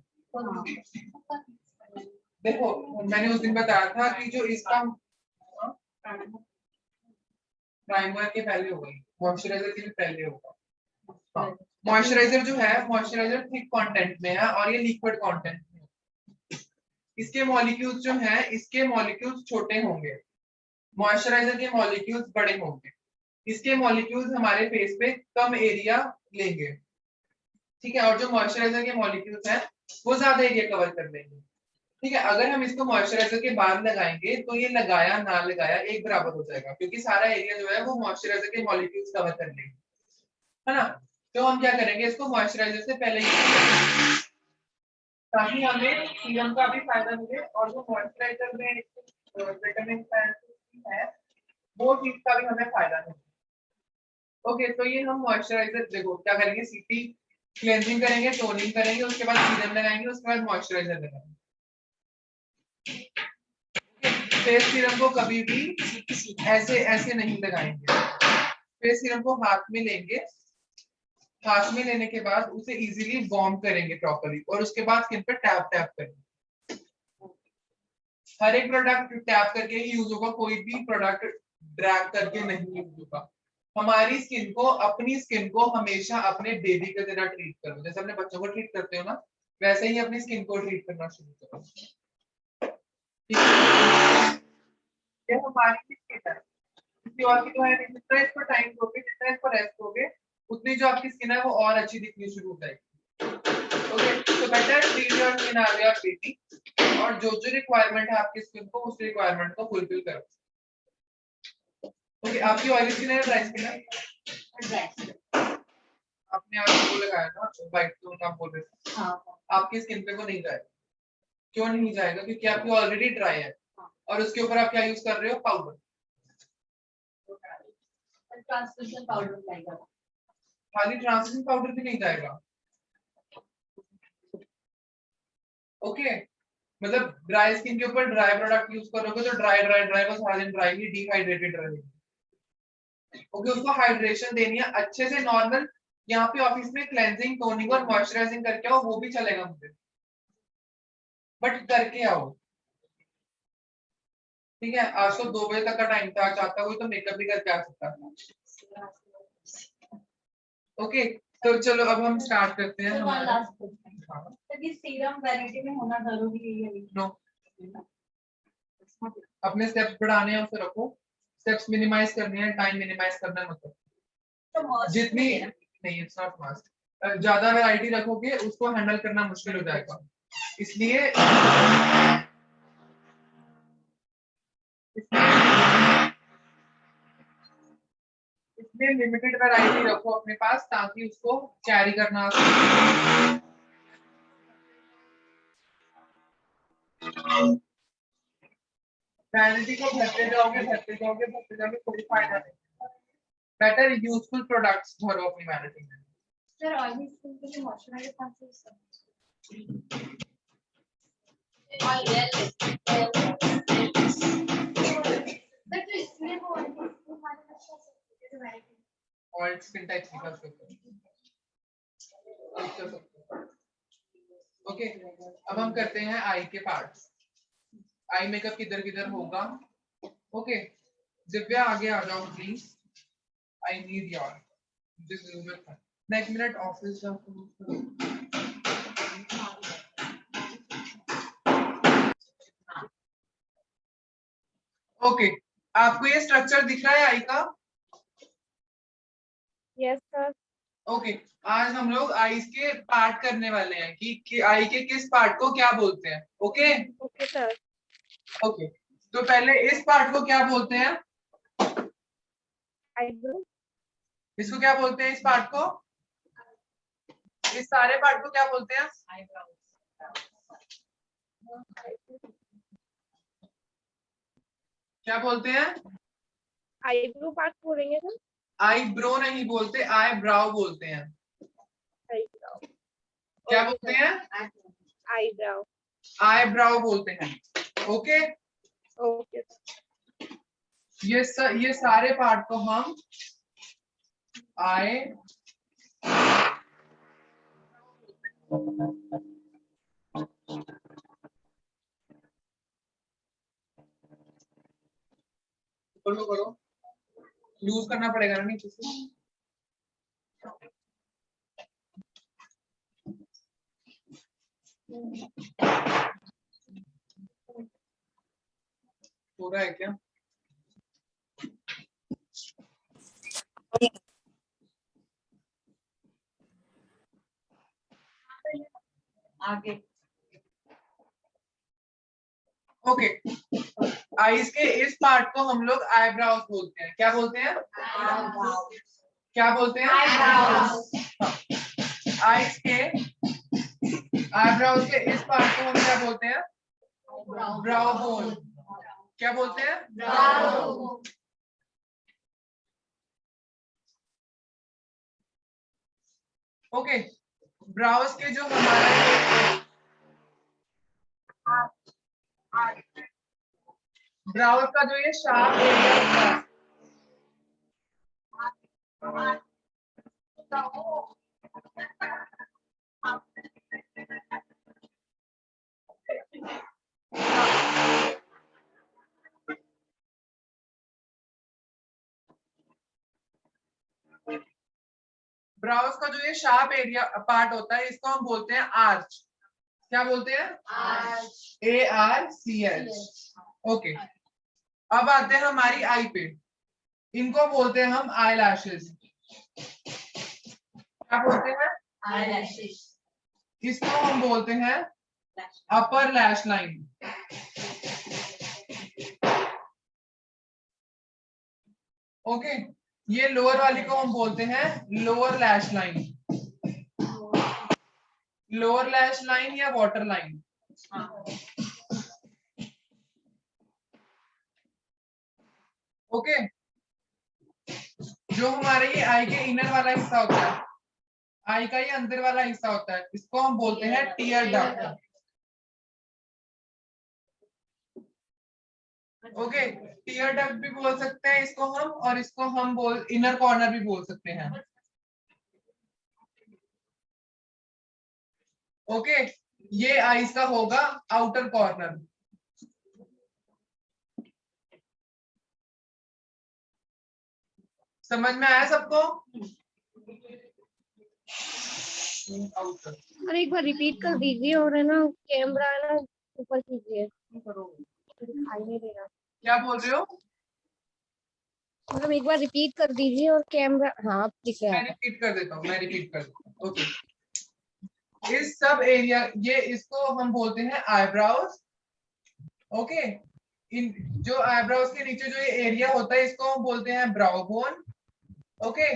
देखो मैंने उस दिन बताया था कि जो इसका प्राइमर के पहले होगा, मॉइस्चराइजर के भी पहले होगा। मॉइस्चराइजर जो है, मॉइस्चराइजर थिक कंटेंट में है और ये लिक्विड कंटेंट में है। इसके मॉलिक्यूल्स जो हैं, इसके मॉलिक्यूल्स छोटे होंगे, मॉइस्चराइजर के मॉलिक्यूल्स बड़े होंगे। इसके मॉलिक्यूल्स हमारे फेस पे कम एरिया लेंगे, ठीक है, और जो मॉइस्चराइजर के मॉलिक्यूल्स हैं वो ज्यादा एरिया कवर कर लेंगे, ठीक है। अगर हम इसको मॉइस्चराइजर के बाद लगाएंगे तो ये लगाया ना लगाया एक बराबर हो जाएगा, क्योंकि सारा एरिया जो है वो मॉइस्चराइजर के मॉलिक्यूल्स कवर कर लेंगे, है ना। तो हम क्या करेंगे, इसको मॉइस्चराइजर से पहले यूज करेंगे ताकि हमें सीरम का भी फायदा मिले और जो मॉइस्चराइजर में विटामिन है वो चीज का भी हमें फायदा मिले। ओके, तो ये हम मॉइस्चराइजर देखो क्या करेंगे, सीपी क्लेंजिंग करेंगे, टोनिंग करेंगे, उसके बाद सीरम लगाएंगे, उसके बाद मॉइस्चराइजर लगाएंगे। फेस सीरम को कभी भी ऐसे ऐसे नहीं लगाएंगे, फेस सीरम को हाथ में लेंगे, हाथ में लेने के बाद उसे इजीली वार्म करेंगे प्रॉपर्ली, और उसके बाद स्किन पे टैप टैप करेंगे। हर एक प्रोडक्ट टैप करके ही यूज होगा, कोई भी प्रोडक्ट ड्रैग करके नहीं यूज होगा। हमारी स्किन को, अपनी स्किन को हमेशा अपने बेबी की तरह ट्रीट करो, जैसे अपने बच्चों को ट्रीट करते हो ना, वैसे ही अपनी स्किन को ट्रीट करना शुरू करो। ये हमारी स्किन है, किसी और की तो है नहीं। जितना इसको टाइम दोगे, जितना इसको रेस्ट दोगे, उतनी जो आपकी स्किन है वो और अच्छी दिखनी शुरू हो जाएगी। ओके, तो better treat your skin as your baby, और जो जो रिक्वायरमेंट है आपकी स्किन को, उस रिक्वायरमेंट को फुलफिल करो। ओके, आपकी ऑयली स्किन है, ड्राई स्किन है? आपने आज वो लगाया ना वाइट टोन का, बोल रहे थे हाँ आपकी स्किन पे वो नहीं जाएगा। क्यों नहीं जाएगा? क्योंकि आपकी ऑलरेडी ड्राई है, और उसके ऊपर आप क्या यूज कर रहे हो, पाउडर। ट्रांसलूसेंट पाउडर लगेगा। खाली ट्रांसलेंट पाउडर भी नहीं जाएगा। ओके, मतलब ड्राई स्किन के ऊपर ड्राई प्रोडक्ट यूज करोगे तो ड्राई ड्राई ड्राई बस सारा दिन ड्राई ही, डिहाइड्रेटेड रहेगी। ओके, उसको हाइड्रेशन देनी है अच्छे से, नॉर्मल यहाँ पे ऑफिस में क्लेंजिंग, टोनिंग और मॉइस्चराइजिंग करके आओ, वो भी चलेगा मुझे, बट करके आओ, ठीक है। आज तो 2 बजे तक का टाइम था, चाहता कोई तो मेकअप भी करके आ सकता था। ओके, तो चलो अब हम स्टार्ट करते हैं हमारा। हाँ, सीरम वैरायटी में होना जरूरी है। नो, अपने स्टेप्स बढ़ाने हैं उसे रखो, स्टेप्स मिनिमाइज करने हैं, टाइम मिनिमाइज करना है, मतलब जितनी नहीं, इट्स नॉट मस्ट, ज्यादा वैरायटी रखोगे उसको हैंडल करना मुश्किल हो जाएगा, इसलिए इसलिए लिमिटेड वैरायटी रखो अपने पास, ताकि उसको कैरी करना आसान। वैनिटी को भरते जाओगे भरते जाओगे भरते जाओगे, कोई फायदा नहीं। बेटर यूजफुल प्रोडक्ट्स भरो अपनी वैनिटी में। सर ऑयली स्किन के लिए मॉइस्चराइजर कौन सा यूज करना बट इसमें वो हमारे अच्छा से वैरायटी और स्किन टाइप निकाल सकते हो। ओके, अब हम करते हैं आई के पार्ट्स। आई मेकअप किधर किधर होगा। ओके, दिव्या आगे आ जाओ please, I need your this room. Next minute office का ओके, आपको ये स्ट्रक्चर दिख रहा है आई का? Yes sir. ओके, आज हम लोग आईज के पार्ट करने वाले हैं कि आई के किस पार्ट को क्या बोलते हैं। Okay okay sir. ओके, तो पहले इस पार्ट को क्या बोलते हैं? आईब्रो। इसको क्या बोलते हैं? इस पार्ट को, इस सारे पार्ट को क्या बोलते हैं? क्या बोलते हैं? आईब्रो पार्ट बोलेंगे सर। आई ब्रो नहीं बोलते, आई ब्राउ बोलते हैं। आईब्रो। क्या बोलते हैं? आईब्रो। आई ब्राउ बोलते हैं। Okay, okay. ये सारे पार्ट को हम आई करो, यूज करना पड़ेगा ना नीचे से। पूरा है क्या? आगे ओके, आईज के इस पार्ट को हम लोग आईब्राउज बोलते हैं। क्या बोलते हैं? क्या बोलते हैं? आईज के आईब्राउज के इस पार्ट को हम क्या बोलते हैं? Brow bone. क्या बोलते हैं? ओके, ब्राउज के जो हमारा ब्राउज का जो ये शार्प एरिया होता है, ब्राउज का जो ये शार्प एरिया पार्ट होता है, इसको हम बोलते हैं आर्च। क्या बोलते हैं? ARCH। ओके, अब आते हैं हमारी आई पे। इनको बोलते हैं हम आई लैशेस। क्या बोलते हैं? इसको हम बोलते हैं अपर लैश लाइन। ओके, ये लोअर वाली को हम बोलते हैं lower lash line, lower lash line या वाटर लाइन। ओके, जो हमारे ये आई के इनर वाला हिस्सा होता है, आई का ये अंदर वाला हिस्सा होता है, इसको हम बोलते हैं tear duct. Okay, tear duct भी बोल सकते हैं इसको हम, और इसको हम इनर कॉर्नर भी बोल सकते हैं। ओके, ये आईज का होगा आउटर कॉर्नर। समझ में आया सबको? और एक बार रिपीट कर दीजिए, और है ना कैमरा है ना ऊपर कीजिए। दिखाई नहीं दे रहा। क्या बोल रहे हो? मतलब एक बार रिपीट कर दीजिए और कैमरा, हाँ दिख रहा मैं है। रिपीट कर देता हूँ, मैं रिपीट कर देता हूँ। ओके, इस सब एरिया, ये इसको हम बोलते हैं आईब्राउज। ओके, इन जो आईब्राउज के नीचे जो ये एरिया होता है, इसको हम बोलते हैं ब्राउ बोन। ओके,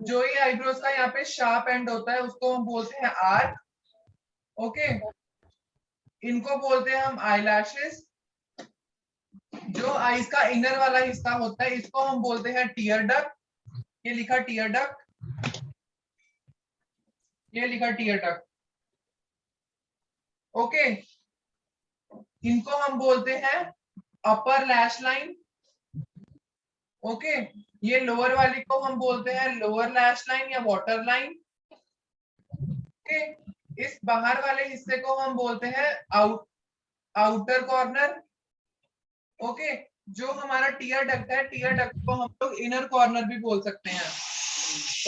जो ये आईब्रोज का यहाँ पे शार्प एंड होता है, उसको हम बोलते हैं आर्क। ओके, इनको बोलते हैं हम आई लैशेस। जो आईज का इनर वाला हिस्सा होता है, इसको हम बोलते हैं टीयर डक्ट। ये लिखा टीयर डक्ट, ये लिखा टीयर डक्ट। ओके, इनको हम बोलते हैं अपर लैश लाइन। ओके, ये लोअर वाली को हम बोलते हैं लोअर लैश लाइन या वाटर लाइन। ओके, इस बाहर वाले हिस्से को हम बोलते हैं आउटर कॉर्नर। ओके, जो हमारा टीयर डक्ट है, टीयर डक्ट को हम लोग इनर कॉर्नर भी बोल सकते हैं।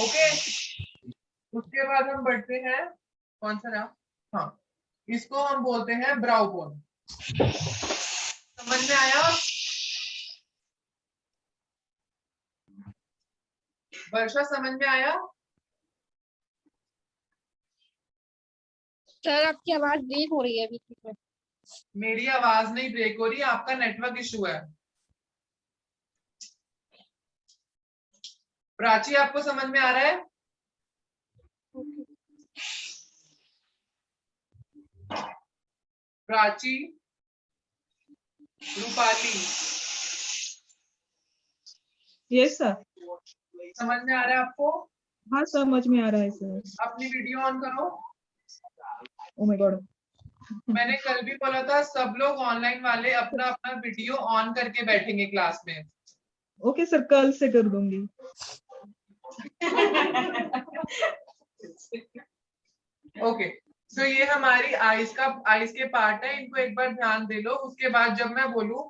ओके, उसके बाद हम बढ़ते हैं, कौन सा नाम? हाँ, इसको हम बोलते हैं ब्राउ बोन। समझ में आया? वर्षा समझ में आया? सर आपकी आवाज ब्रेक हो रही है बीच में। मेरी आवाज नहीं ब्रेक हो रही, आपका नेटवर्क इशू है। प्राची आपको समझ में आ रहा है? Prachi, Rupali, yes sir. समझ में आ रहा है आपको? हाँ समझ में आ रहा है सर। अपनी वीडियो ऑन करो। Oh my God. मैंने कल भी बोला था सब लोग ऑनलाइन वाले अपना अपना वीडियो ऑन करके बैठेंगे क्लास में। ओके सर, कल से कर दूंगी। ओके, सो ये हमारी आईज के पार्ट है, इनको एक बार ध्यान दे लो। उसके बाद जब मैं बोलूं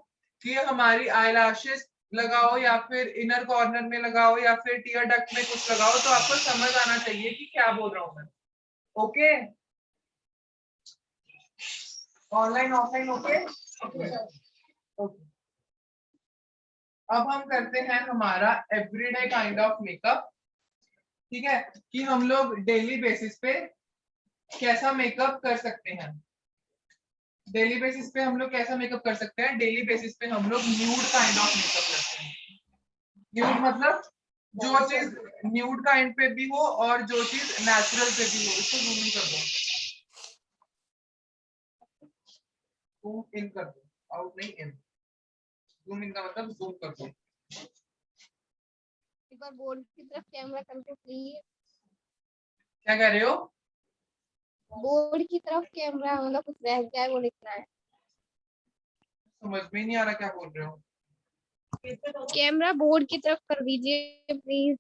कि ये हमारी आईलैशेस लगाओ या फिर इनर कॉर्नर में लगाओ या फिर टीयर डक्ट में कुछ लगाओ, तो आपको समझ आना चाहिए कि क्या बोल रहा हूं मैं। Okay, online offline okay. Okay, अब हम करते हैं हमारा एवरीडे काइंड ऑफ मेकअप। ठीक है, कि हम लोग डेली बेसिस पे कैसा मेकअप कर सकते हैं। डेली बेसिस पे हम लोग कैसा मेकअप कर सकते हैं? डेली बेसिस पे हम लोग न्यूड काइंड ऑफ मेकअप करते हैं। न्यूड मतलब जो चीज न्यूड काइंड पे भी हो और जो चीज नेचुरल पे भी हो। इसको जूम इन कर दो, जूम इन कर दो, आउट नहीं इन। जूम इन का मतलब जूम कर दो। एक बार बोर्ड की तरफ कैमरा करके प्लीज। क्या कह रहे हो? बोर्ड की तरफ कैमरा, मतलब कुछ रह गया है वो लिख रहा है। समझ में नहीं आ रहा क्या बोल रहे हो। कैमरा बोर्ड की तरफ कर दीजिए प्लीज।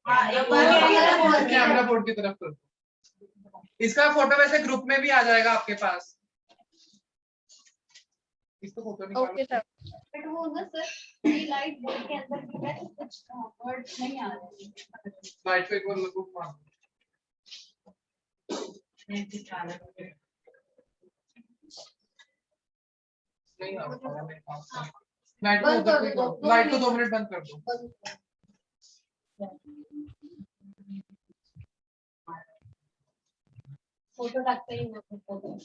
कैमरा बोर्ड की तरफ कर दो। इसका फोटो वैसे ग्रुप में भी आ जाएगा आपके पास। इसको फोटो निकालो। Okay sir. बट वो ना सर ये लाइट बोर्ड के अंदर भी है तो कुछ वर्ड नहीं आ रहे। लाइट पे एक बार लगो मार। नहीं आ रहा मेरे पास। लाइट को उधर पे करो, लाइट को 2 मिनट बंद कर दो। फोटो रखते ही ना फोटो।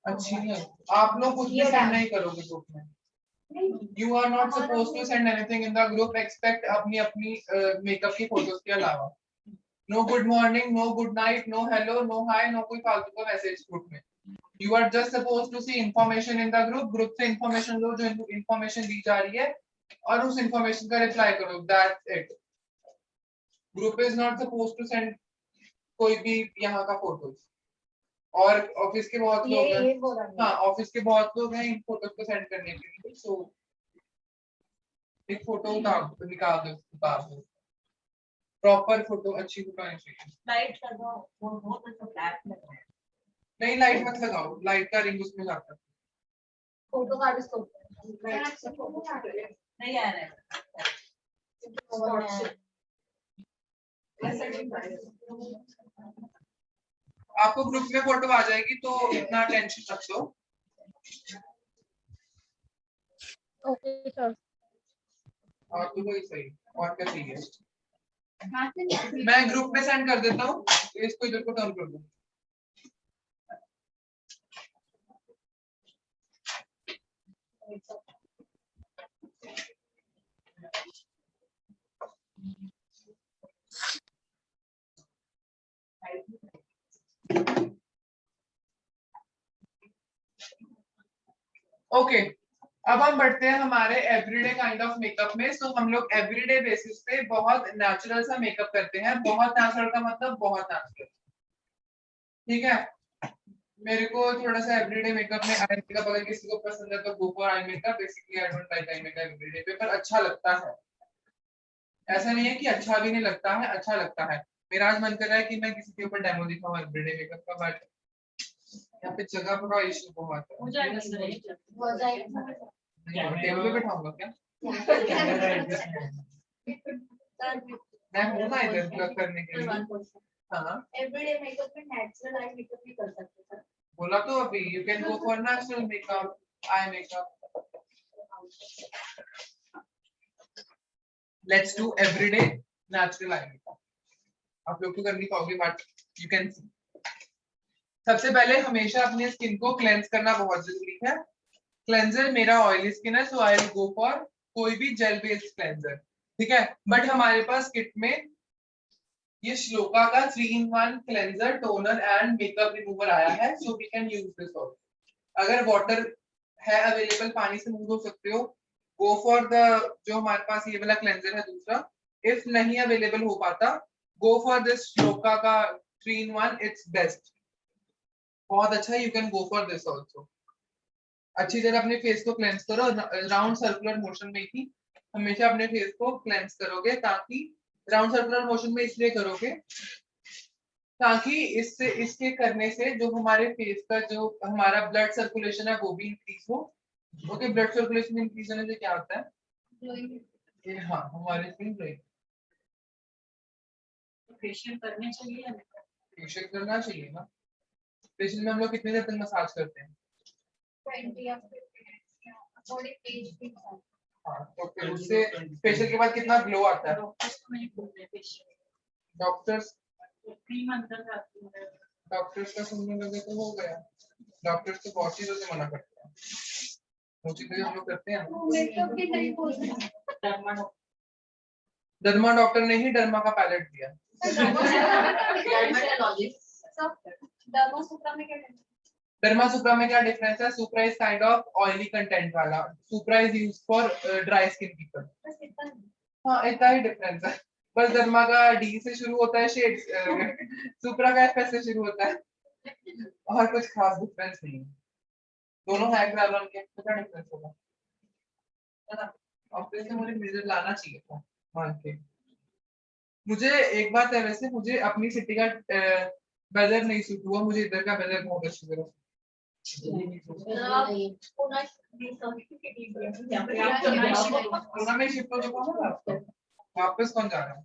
अच्छी नहीं है। आप लोग कुछ भी सेंड नहीं करोगे ग्रुप में। You are not suppose to send anything in the group expect अपनी अपनी मेकअप की फोटोज के अलावा। No good morning, no good night, no hello, no hi, no कोई फालतू का मैसेज ग्रुप में। You are just suppose to see information in the group. Group से इंफॉर्मेशन लो जो इंफॉर्मेशन दी जा रही है और उस इंफॉर्मेशन का रिप्लाई करो, that's it. Group is not suppose to send कोई भी यहाँ का फोटोज। और ऑफिस के बहुत लोग हैं। हाँ, ऑफिस के बहुत लोग हैं इन फोटोज को सेंड करने के लिए। सो एक फोटो निकाल दो, प्रॉपर फोटो, अच्छी फोटो आनी चाहिए। लाइट कर दो, वो बहुत अच्छा ब्लैक लग रहा है। नहीं, लाइट मत लगाओ, लाइट का रिंग उसमें जाता है। फोटो का भी स्कोप नहीं आ रहा है। आपको ग्रुप में फोटो आ जाएगी तो इतना टेंशन मत लो। Okay sir. और तो कोई सही, और क्या चाहिए? मैं ग्रुप में सेंड कर देता हूँ, इसको इधर को टर्न कर दो। ओके, अब हम बढ़ते हैं हमारे एवरीडे काइंड ऑफ मेकअप में। सो हम लोग एवरीडे बेसिस पे बहुत नेचुरल सा मेकअप करते हैं। बहुत नेचुरल का मतलब बहुत नेचुरल। ठीक है, मेरे को थोड़ा सा एवरीडे मेकअप में आई मेकअप अगर किसी को पसंद है तो go for eye makeup. Basically I don't like I makeup everyday पे, पर अच्छा लगता है। ऐसा नहीं है कि अच्छा भी नहीं लगता है, अच्छा लगता है। मेरा आज मन कर रहा है कि मैं किसी के ऊपर डेमो दिखाऊं एवरीडे मेकअप का, बट यहाँ पे जगह का इशू बहुत है। टेबल पे बैठाऊंगा क्या? मैं हूँ ना इधर प्लग करने के लिए। हाँ, एवरीडे मेकअप में नेचुरल आई मेकअप भी कर सकते हैं। बोला तो अभी, you can go for natural makeup, eye makeup. Let's do everyday natural eye makeup. आप लोग तो कर नहीं पाओगे बट यू कैन सी. सबसे पहले हमेशा अपनी स्किन को क्लेंस करना बहुत जरूरी है. क्लेंजर, मेरा ऑयली स्किन है सो आई विल गो फॉर कोई भी जेल बेस्ड क्लेंजर, ठीक है. बट हमारे पास किट में ये श्लोका का 3-in-1 cleanser, toner and makeup remover आया है, so we can use this also. अगर वाटर है अवेलेबल, पानी से मुंह धो सकते हो, गो फॉर द जो हमारे पास ये वाला क्लेंजर है दूसरा. इफ नहीं अवेलेबल हो पाता, गो फॉर दिस श्लोका का 3-in-1, इट्स बेस्ट, बहुत अच्छा. You can go for this also. अच्छी तरह अपने फेस को क्लेंस करो, राउंड सर्कुलर मोशन में ही हमेशा अपने फेस को क्लेंस करोगे, ताकि राउंड सर्कुलर मोशन में इसलिए करोगे ताकि इससे इसके करने से जो हमारे फेस का जो हमारा ब्लड सर्कुलेशन है वो भी इंक्रीज हो. ओके, ब्लड सर्कुलेशन इंक्रीज होने से क्या होता है? ये हाँ, हमारे स्किन ग्लोइंग. फेशियल करने चाहिए या नहीं? फेशियल करना चाहिए ना. फेशियल में हम लोग कितनी देर तक मसाज करते हैं? 20 या 50 minutes, बॉडी पेज के साथ. हाँ, तो फिर उससे फेशियल के बाद कितना ग्लो आता है? डॉक्टर्स को नहीं बोलते फेशियल, डॉक्टर्स क्रीम अंदर जाती है. डॉक्टर्स का सुनने लगे तो हो गया. डॉक्टर्स तो बहुत चीजों से मना करते हैं, वो चीजें हम लोग करते हैं. मेकअप भी नहीं बोलते. डर्मा डॉक्टर ने ही डर्मा का पैलेट दिया. डर्मा सुप्रा में क्या difference? डर्मा सुप्रा में क्या डिफरेंस है? Supra is kind of oily content वाला, supra is used for dry skin people. बस इतना ही. हाँ, इतना ही डिफरेंस है. बस डर्मा का डी से शुरू होता है शेड्स, सुप्रा का एफ से शुरू होता है, और कुछ खास डिफरेंस नहीं है. दोनों है ग्रालन के, क्या डिफरेंस होगा? ऑब्वियसली मुझे मेजर लाना चाहिए था मान के. मुझे एक बात है, वैसे मुझे अपनी सिटी का वेदर नहीं सूट हुआ, मुझे इधर का वेदर बहुत अच्छा लगा. पुणे में शिफ्ट हो चुका हूँ आपको, वापस कौन जा रहा है?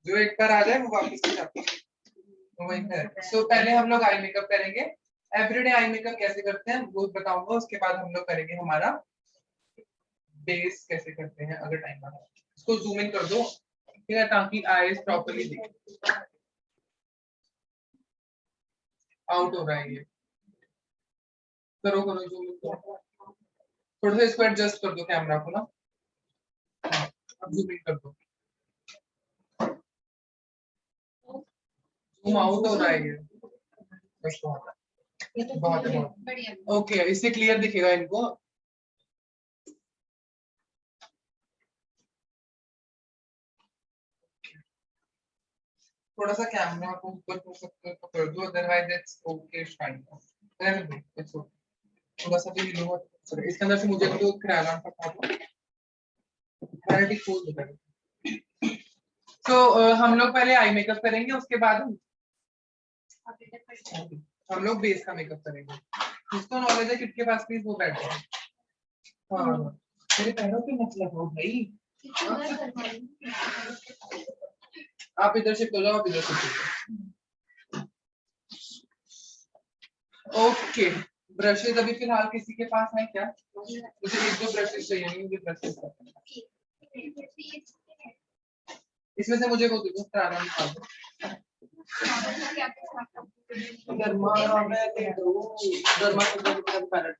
जो एक बार आ जाए वो वापस नहीं जाता, तो वही है. सो पहले हम लोग आई मेकअप करेंगे. एवरीडे आई मेकअप कैसे करते हैं वो बताऊंगा, उसके बाद हम लोग करेंगे हमारा बेस कैसे करते हैं अगर टाइम आ. इसको जूम इन कर दो, ठीक है, ताकि आईज प्रॉपर्ली दिखे. आउट हो रहा है ये, करो करो जूम इन करो. थोड़ा सा इसको एडजस्ट कर दो कैमरा को ना. हाँ, अब जूम इन कर दो. जूम आउट हो रहा है ये, बस बहुत है, बहुत है, बहुत. बढ़िया. ओके, इससे क्लियर दिखेगा इनको. थोड़ा सा कैमरा को ऊपर हो सकते तो कर दो, otherwise it's okay fine. It's okay. थोड़ा सा भी लो. इसके अंदर से मुझे तो क्रैलन का था, क्लैरिटी खोल दो पहले. तो हम लोग पहले आई मेकअप करेंगे, उसके बाद हम लोग बेस का मेकअप करेंगे. जिसको नॉलेज है किट के पास प्लीज वो बैठ जाए. हाँ, मेरे पैरों पे मत लगाओ भाई. आप इधर शिफ्ट हो जाओ, आप इधर शिफ्ट हो जाओ. ओके, ब्रशेज अभी फिलहाल किसी के पास है क्या? मुझे एक दो ब्रशेज चाहिए, मुझे ब्रशेज. इसमें से मुझे वो दे दो, प्रारंभ निकाल दो. डर्मा में दे दो, डर्मा को पैलेट.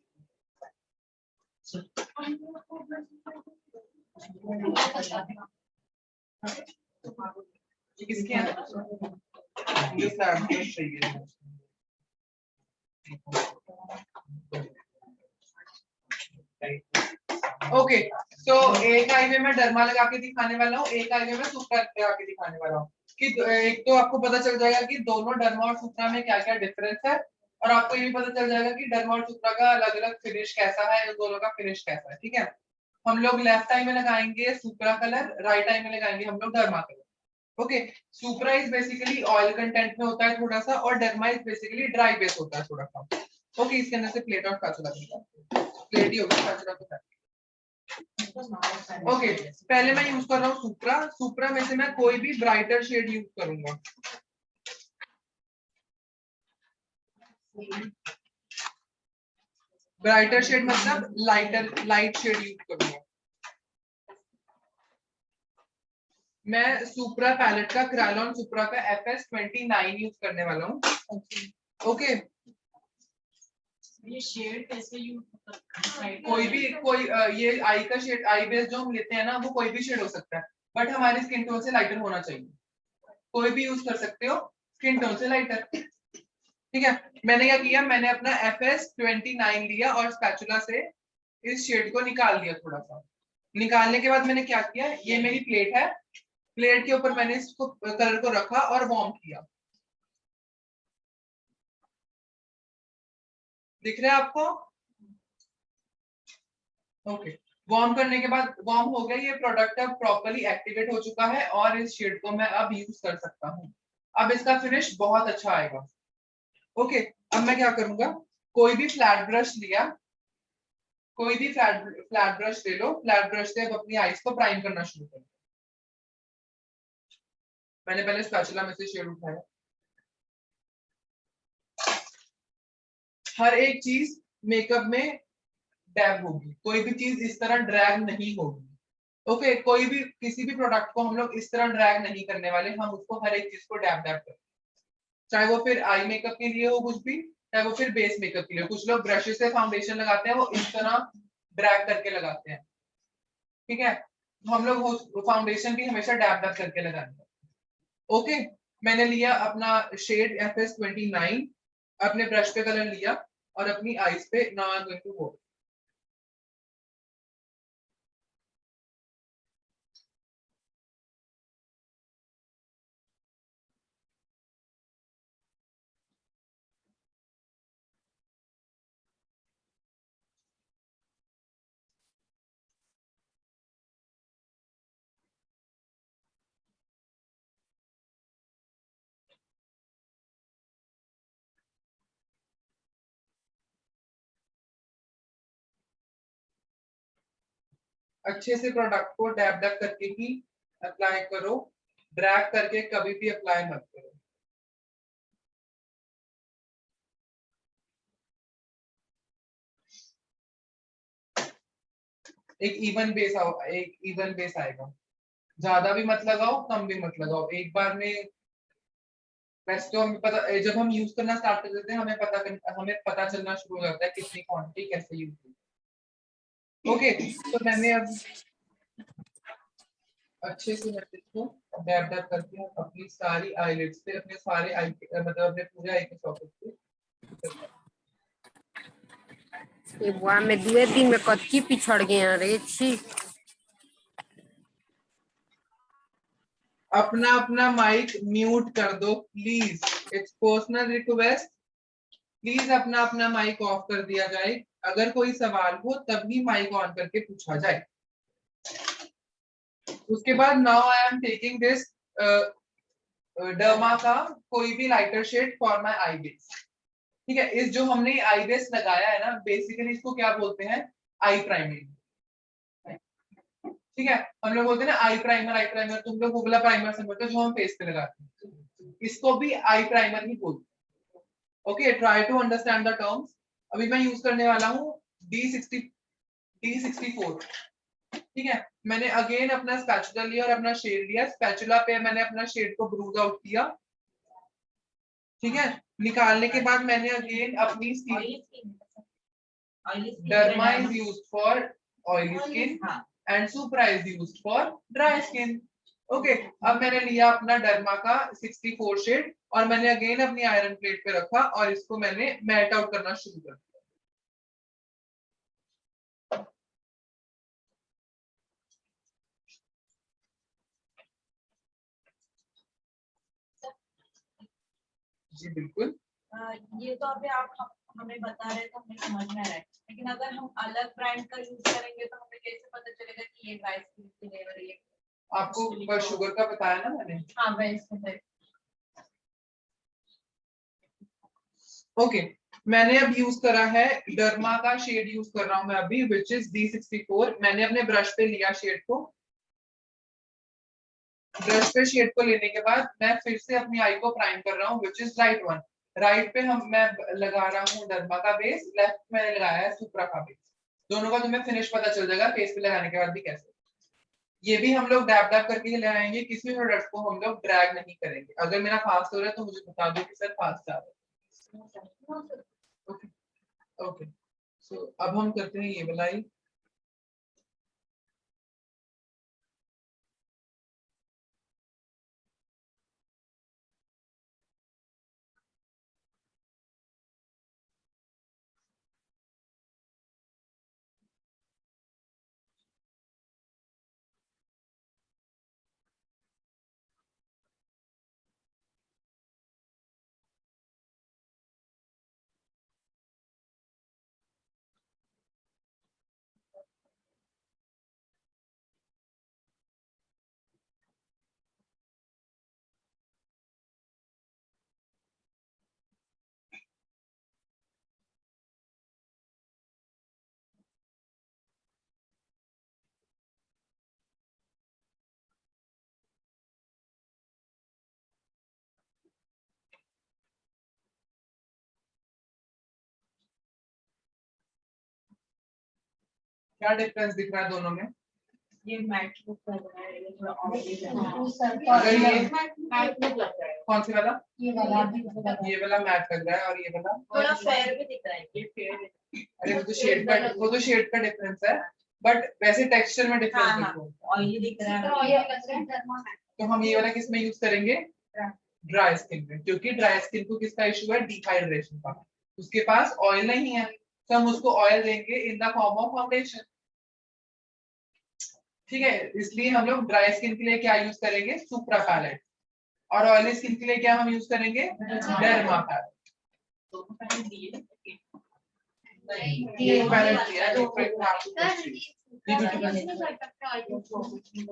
ये किसके हैं? ये सैम्पल चाहिए. ओके, सो एक आई में मैं डर्मा लगा के दिखाने वाला हूँ, एक आई में सुप्रा लगा के दिखाने वाला हूँ. कि एक तो आपको पता चल जाएगा कि दोनों डर्मा और सुप्रा में क्या क्या डिफरेंस है, और आपको ये भी पता चल जाएगा कि डर्मा और सुप्रा का अलग अलग फिनिश कैसा है, इन दोनों का फिनिश कैसा है. ठीक है, हम लोग लेफ्ट आई में लगाएंगे सुप्रा कलर, राइट आई में लगाएंगे हम लोग derma colour. Okay, supra is basically oil content में होता है थोड़ा सा, और derma is basically dry base होता है थोड़ा सा. ओके, इसके अंदर से प्लेट और काचुला प्लेट ही होगा, काचुला तो है. ओके, पहले मैं यूज कर रहा हूँ सुप्रा. सुप्रा में से मैं कोई भी ब्राइटर शेड यूज करूंगा. ब्राइटर शेड मतलब लाइट शेड यूज करूंगा। मैं सुप्रा पैलेट का क्रायलॉन सुप्रा का FS29 यूज करने वाला हूँ। ओके, ये शेड कैसे यूज कोई ये आई का शेड, आई बेस जो हम लेते हैं ना, वो कोई भी शेड हो सकता है, बट हमारे स्किन टोन से लाइटर होना चाहिए। कोई भी यूज कर सकते हो स्किन टोन से लाइटर, ठीक है। मैंने क्या किया, मैंने अपना FS29 लिया और स्पैचुला से इस शेड को निकाल दिया थोड़ा सा। निकालने के बाद मैंने क्या किया, ये मेरी प्लेट है, प्लेट के ऊपर मैंने इसको कलर को रखा और वार्म किया। दिख रहा है आपको? ओके, वार्म करने के बाद वार्म हो गया, ये प्रोडक्ट अब प्रॉपर्ली एक्टिवेट हो चुका है और इस शेड को मैं अब यूज कर सकता हूँ। अब इसका फिनिश बहुत अच्छा आएगा। ओके, अब मैं क्या करूंगा, कोई भी फ्लैट ब्रश लिया, कोई भी फ्लैट ब्रश ले लो, फ्लैट ब्रश से अब अपनी आईज को प्राइम करना शुरू करो। मैंने पहले स्पैचुला में से शेड उठाया। हर एक चीज मेकअप में डैब होगी, कोई भी चीज इस तरह ड्रैग नहीं होगी। ओके, कोई भी किसी भी प्रोडक्ट को हम लोग इस तरह ड्रैग नहीं करने वाले, हम उसको हर एक चीज को डैब डैब करें, चाहे वो फिर आई मेकअप के लिए हो कुछ भी, चाहे वो फिर बेस मेकअप के लिए। कुछ लोग ब्रशेस से फाउंडेशन लगाते हैं, वो इस तरह ड्रैग करके लगाते हैं, ठीक है। हम लोग फाउंडेशन भी हमेशा डैब डैब करके लगाएंगे। ओके, मैंने लिया अपना शेड FS29, अपने ब्रश पे कलर लिया और अपनी आईज पे now I am going to go. अच्छे से प्रोडक्ट को डैब डैब करके ही अप्लाई करो, ड्रैग करके कभी भी अप्लाई मत करो। एक इवन बेस आएगा, ज्यादा भी मत लगाओ, कम भी मत लगाओ एक बार में। वैसे तो हमें पता, जब हम यूज करना स्टार्ट कर देते हैं हमें पता चलना शुरू हो जाता है कितनी क्वांटिटी कैसे यूज की। ओके, तो मैंने अब अच्छे से मैं इसको डैब डैब करके अपनी सारी आईलिड्स पे, अपने सारे आई मतलब अपने पूरे आई के सॉकेट पे। ये बुआ में 2 दिन में कच्ची पिछड़ गए हैं रे छी। अपना अपना माइक म्यूट कर दो please, it's personal request. Please अपना अपना माइक ऑफ कर दिया जाए, अगर कोई सवाल हो तभी माइक ऑन करके पूछा जाए। उसके बाद now I am taking this Derma का कोई भी lighter shade for my eye base, ठीक है। इस जो हमने आई बेस लगाया है ना, बेसिकली इसको क्या बोलते हैं, आई प्राइमर, ठीक है। हम लोग बोलते हैं ना आई प्राइमर, तुम लोग गूगला प्राइमर समझते हो जो हम फेस पे लगाते हैं, इसको भी आई प्राइमर ही बोलते हैं। Okay, try to understand the terms. अभी मैं यूज करने वाला हूँ D64, ठीक है। मैंने अगेन अपना स्पैचुला लिया और अपना शेड लिया, स्पैचुला पे मैंने अपना शेड को ब्रूज आउट किया, ठीक है। निकालने के बाद मैंने अगेन अपनी derma is used for oily skin and supra is used for dry skin. Okay, अब मैंने लिया अपना डर्मा का 64 शेड और मैंने अगेन अपनी आयरन प्लेट पे रखा और इसको मैंने मैट आउट करना शुरू कर दिया। जी बिल्कुल, ये तो अभी आप हमें बता रहे तो हमें समझ में आ रहा है, लेकिन अगर हम अलग ब्रांड का यूज करेंगे तो हमें कैसे पता चलेगा कि ये ड्राई स्किन के लिए और ये आपको शुगर का बताया ना मैंने। हाँ वैसे ओके, मैंने अब यूज करा है डर्मा का शेड यूज कर रहा हूं मैं अभी, विच इज D64। मैंने अपने ब्रश पे लिया शेड को, ब्रश पे शेड को लेने के बाद मैं फिर से अपनी आई को प्राइम कर रहा हूँ, which is light one. Right पे मैं लगा रहा हूँ डर्मा का बेस, लेफ्ट मैंने लगाया है सुप्रा का बेस। दोनों का तुम्हें फिनिश पता चल जाएगा फेस पे लगाने के बाद भी कैसे। ये भी हम लोग डैब डैब करके लगाएंगे, किसी भी प्रोडक्ट को हम लोग ड्रैग नहीं करेंगे। अगर मेरा फास्ट हो रहा है तो मुझे बता दो कि सर फास्ट आ रहा है। ओके ओके, सो अब हम करते हैं ये वाला। क्या डिफरेंस दिख रहा है दोनों में? ये मैट लुक लग रहा है, ये थोड़ा ऑयली लग रहा है। अगर ये मैट लुक लग रहा है, कौन सी वाला? ये वाला ये वाला मैट लग रहा है, और ये वाला थोड़ा फेयर भी दिख रहा है, ये फेयर है। अरे वो तो शेड का डिफरेंस है, बट वैसे टेक्सचर में डिफरेंस हाँ, देखो। ऑयली दिख रहा तो है। ये लग रहा है डर्मा मैट। तो हम ये वाला किस में यूज करेंगे? ड्राई स्किन में, क्योंकि ड्राई स्किन को किसका इशू है? डिहाइड्रेशन का। उसके पास ऑयल नहीं है, तो हम उसको ऑयल देंगे in the form of foundation. ठीक है, इसलिए हम लोग ड्राई स्किन के लिए क्या यूज करेंगे? Supra palette. और ऑयली स्किन के लिए क्या हम यूज करेंगे? Derma palette. दोनों पहले दिए। ये पैलेट दिया है, different है आपको सर कुछ चीज।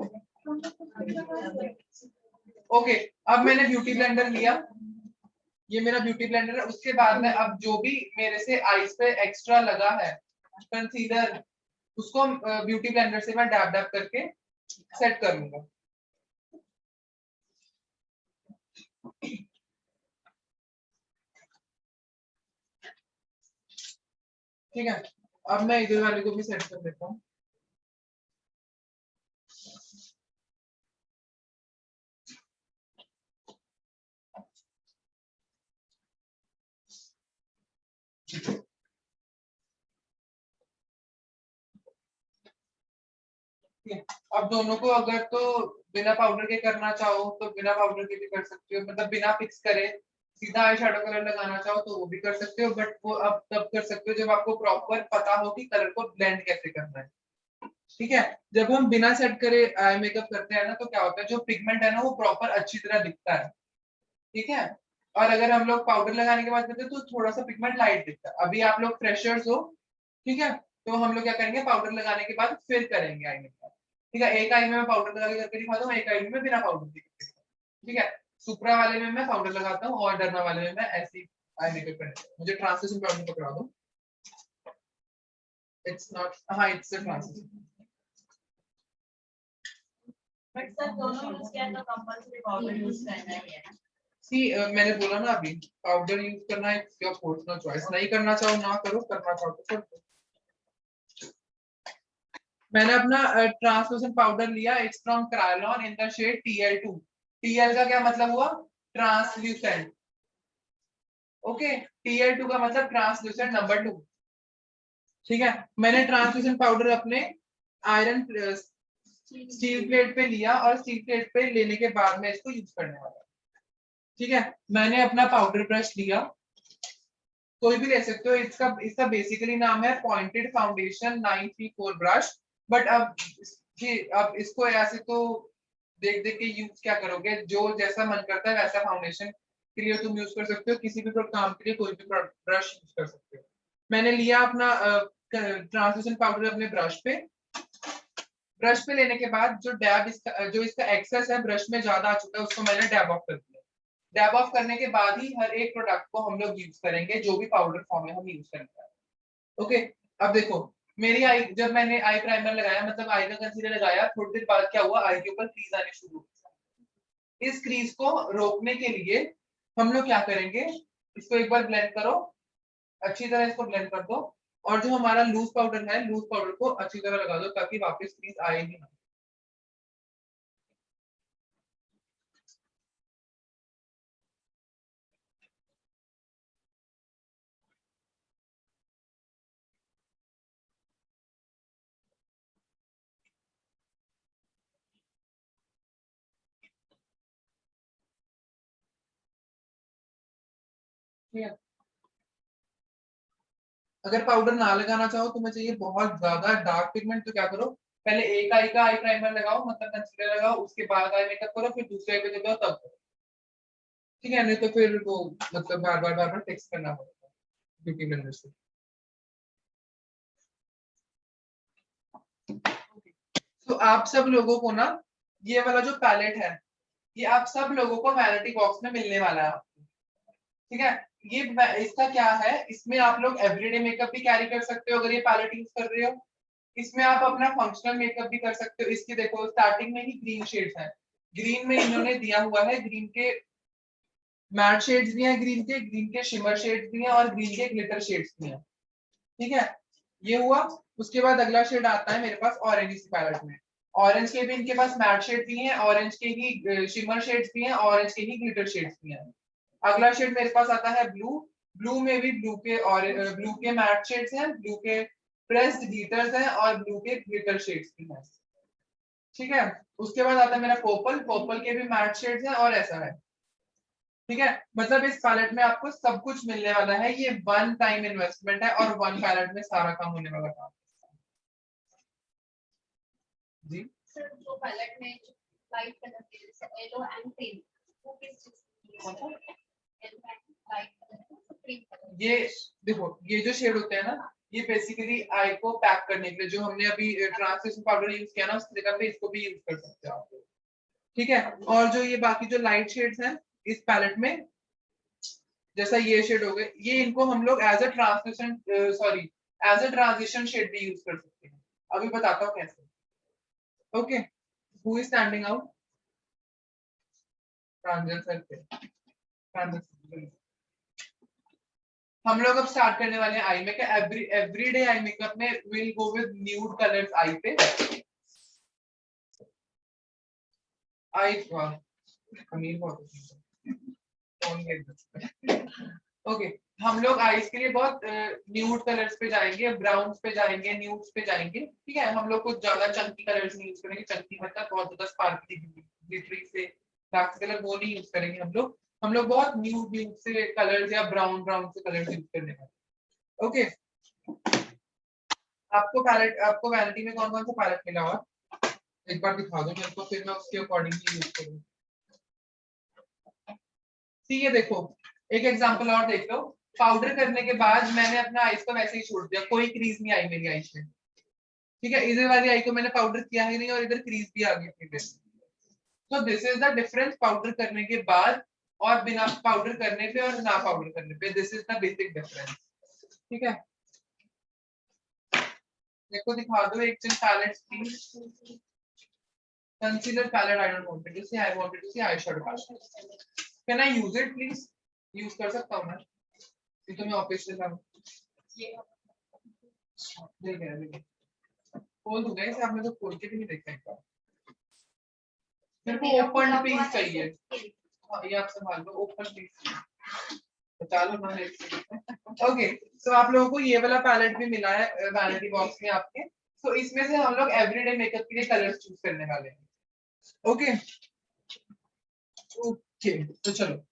ओके, अब मैंने ब्यूटी ब्लेंडर लिया, ये मेरा ब्यूटी ब्लेंडर है। उसके बाद में अब जो भी मेरे से आईज पे एक्स्ट्रा लगा है कंसीलर, उसको ब्यूटी ब्लेंडर से मैं डैब डैब करके सेट कर लूंगा। ठीक है, अब मैं इधर वाले को भी सेट कर देता हूँ। अब दोनों को अगर तो बिना पाउडर के करना चाहो तो बिना पाउडर के भी कर सकते हो, मतलब बिना फिक्स करे सीधा आई शैडो कलर लगाना चाहो तो वो भी कर सकते हो, बट वो अब तब कर सकते हो जब आपको प्रॉपर पता हो कि कलर को ब्लेंड कैसे करना है। ठीक है, जब हम बिना सेट करे आई मेकअप करते हैं ना तो क्या होता है, जो पिगमेंट है ना वो प्रॉपर अच्छी तरह दिखता है। ठीक है, और अगर हम लोग पाउडर लगाने के बाद करते हैं तो थोड़ा सा पिगमेंट लाइट दिखता है। अभी आप लोग फ्रेशर्स हो, ठीक है, तो हम लोग क्या करेंगे, पाउडर लगाने के बाद फिर करेंगे आई मेकअप। ठीक है, एक आई में मैं पाउडर लगा के करके दिखाता हूँ, एक आई में मैं बिना पाउडर के करके दिखाता हूँ। ठीक है, सुप्रा वाले में मैं पाउडर लगाता हूँ और डर्मा वाले में मैं ऐसी आई मेकअप करता हूँ। मुझे ट्रांसलेशन पाउडर पकड़ा दो। इट्स नॉट, हाँ it's a translation. But sir दोनों यूज किया तो कंपल्सरी पाउडर यूज करना है ना। सी मैंने बोला ना अभी, पाउडर यूज करना है, योर पर्सनल चॉइस। नहीं करना चाहो ना करो, करना चाहो तो कर दो। मैंने अपना ट्रांसलूसेंट पाउडर लिया, it's from Kryolan in the shade TL2। TL का क्या मतलब हुआ? ट्रांसल्यूसेंट। ओके, TL2 का मतलब ट्रांसल्यूसेंट नंबर 2। ठीक है, मैंने ट्रांसल्यूसेंट पाउडर अपने आयरन स्टील प्लेट पे लिया और स्टील प्लेट पे लेने के बाद में इसको यूज करने वाला। ठीक है, मैंने अपना पाउडर ब्रश लिया, कोई भी ले सकते हो, इसका बेसिकली नाम है पॉइंटेड फाउंडेशन 934 ब्रश। बट अब इसको ऐसे तो देख देख के यूज क्या करोगे, जो जैसा मन करता है वैसा फाउंडेशन के लिए तुम यूज कर सकते हो, किसी भी काम के लिए कोई भी ब्रश यूज कर सकते हो। मैंने लिया अपना ट्रांसलूसेंट पाउडर अपने ब्रश पे लेने के बाद जो इसका एक्सेस है ब्रश में ज्यादा आ चुका है उसको मैंने डैब ऑफ कर दिया। डैब ऑफ करने के बाद ही हर एक प्रोडक्ट को हम लोग यूज करेंगे, जो भी पाउडर फॉर्म में हम यूज करेंगे। ओके, अब देखो मेरी आई, जब मैंने आई प्राइमर लगाया, मतलब आई का कंसीलर लगाया, थोड़ी देर बाद क्या हुआ, आई के ऊपर क्रीज आने शुरू हो गई। इस क्रीज को रोकने के लिए हम लोग क्या करेंगे, इसको एक बार ब्लेंड करो, अच्छी तरह इसको ब्लेंड कर दो, और जो हमारा लूज पाउडर है, लूज पाउडर को अच्छी तरह लगा दो ताकि वापस क्रीज आए ही ना। ठीक है, अगर पाउडर ना लगाना चाहो, तुम्हें चाहिए बहुत ज्यादा डार्क पिगमेंट, तो क्या करो, पहले एक आई का आई प्राइमर लगाओ, मतलब कंसीलर लगाओ, उसके बाद आई मेकअप करो, फिर दूसरे आई पे जब जाओ तब करो। ठीक है, नहीं तो फिर वो मतलब बार बार टेक्स्ट करना पड़ेगा ब्यूटी ब्लेंडर से। तो आप सब लोगों को ना ये वाला जो पैलेट है, ये आप सब लोगों को वैनिटी बॉक्स में मिलने वाला है आपको। ठीक है, ये इसका क्या है, इसमें आप लोग एवरीडे मेकअप भी कैरी कर सकते हो अगर ये पैलेट यूज कर रहे हो। इसमें आप अपना फंक्शनल मेकअप भी कर सकते हो। इसकी देखो स्टार्टिंग में ही ग्रीन शेड्स है, ग्रीन में इन्होंने दिया हुआ है, ग्रीन के मैट शेड्स भी हैं, ग्रीन के शिमर शेड्स भी हैं, और ग्रीन के ग्लिटर शेड्स भी हैं। ठीक है, ये हुआ। उसके बाद अगला शेड आता है मेरे पास ऑरेंज इस पैलेट में। ऑरेंज के भी इनके पास मैट शेड भी हैं, ऑरेंज के ही शिमर शेड्स भी हैं, ऑरेंज के ही ग्लिटर शेड्स भी हैं। अगला शेड मेरे पास आता है ब्लू। ब्लू में भी ब्लू के मैट शेड्स हैं, ब्लू के प्रेस्ड ग्लिटर्स हैं, और ब्लू के ग्लिटर शेड्स भी हैं। ठीक है, उसके बाद आता है मेरा पर्पल। पर्पल के भी मैट शेड्स हैं, और ऐसा है। ठीक है, मतलब इस पैलेट में आपको सब कुछ मिलने वाला है। ये वन टाइम इन्वेस्टमेंट है, और वन पैलेट में सारा काम होने वाला काम जी। सर जो पैलेट में जो लाइट कलर के जैसे येलो एंड क्रीम, वो किस चीज की है? Yellow and light colour, cream colour. ये देखो, ये जो शेड होते हैं ना, ये बेसिकली आई को पैक करने के लिए, जो हमने अभी ट्रांसलेशन पाउडर यूज किया ना, उसकी जगह पे इसको भी यूज कर सकते हो आप लोग। ठीक है, और जो ये बाकी जो लाइट शेड्स हैं इस पैलेट में, जैसा ये शेड हो गए, ये इनको हम लोग as a translation sorry as a transition shade भी यूज कर सकते हैं। अभी बताता हूँ कैसे। Okay, who is standing out? Pranjal sir पे, प्रांजल सर। हम लोग अब स्टार्ट करने वाले हैं eye makeup. Everyday eye makeup में will go with nude colours eye पे। आई अमीर बहुत ओके, हम लोग आईज के लिए बहुत न्यूड कलर्स पे जाएंगे, ब्राउन्स पे जाएंगे, न्यूड्स पे जाएंगे। ठीक है, हम लोग कुछ ज्यादा चंकी कलर्स नहीं यूज करेंगे। चंकी मतलब बहुत ज्यादा स्पार्कली ग्लिटरी से डार्क कलर, वो नहीं यूज करेंगे हम लोग। हम लोग बहुत न्यूड से कलर्स या ब्राउन से कलर्स यूज करने वाले। ओके, आपको वैनिटी में कौन कौन सा पैलेट मिला हुआ, एक बार दिखा दो मेरे को, फिर मैं उसके अकॉर्डिंगली यूज करूंगा। ठीक है, देखो एक एग्जांपल और देख लो। पाउडर करने के बाद मैंने अपना आईज को वैसे ही छोड़ दिया, कोई क्रीज नहीं आई मेरी आईज में। ठीक है, इधर वाली आई को मैंने पाउडर किया ही नहीं, और इधर क्रीज भी आ गई थी। तो this is the difference powder करने के बाद और बिना पाउडर करने पे और ना पाउडर करने पे। This is the basic difference. ठीक है, देखो दिखा दो एक चीज palette please. Concealer palette, I don't want to see, I wanted to see eye shadow palette. Can I use it please? Use कर सकता हूं मैं? ये तो मैं ऑफिस से था। ठीक है, खोल दूंगा इसे, आपने तो खोल के भी नहीं देखा एक बार। मेरे को ओपन पीस चाहिए। हाँ, ये आप संभाल लो, ओपन पीस बचा लो ना। ओके, सो आप लोगों को ये वाला पैलेट भी मिला है वैनिटी बॉक्स में आपके। तो इसमें से हम लोग एवरीडे मेकअप के लिए कलर्स चूज करने वाले हैं। ओके ओके, तो चलो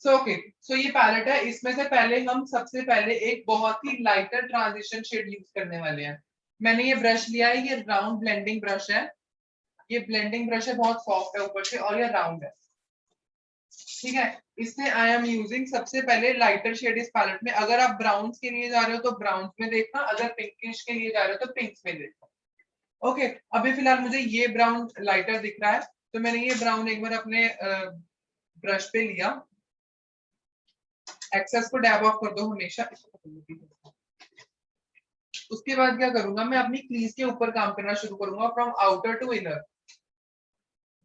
सो ये पैलेट है। इसमें से पहले हम सबसे पहले एक बहुत ही लाइटर ट्रांजिशन शेड यूज करने वाले हैं। मैंने ये ब्रश लिया है, ये राउंड ब्लेंडिंग ब्रश है। ये ब्लेंडिंग ब्रश है, बहुत सॉफ्ट है ऊपर से, और ये राउंड है। ठीक है, इससे आई एम यूजिंग सबसे पहले लाइटर शेड इस पैलेट में। अगर आप ब्राउन्स के लिए जा रहे हो तो ब्राउन्स में देखना, अगर पिंकिश के लिए जा रहे हो तो पिंक्स में देखना। ओके, अभी फिलहाल मुझे ये ब्राउन लाइटर दिख रहा है, तो मैंने ये ब्राउन एक बार अपने ब्रश पे लिया। एक्सेस को डैब ऑफ कर दो हमेशा। उसके बाद क्या करूंगा, मैं अपनी क्रीज के ऊपर काम करना शुरू करूंगा, फ्रॉम आउटर टू इनर।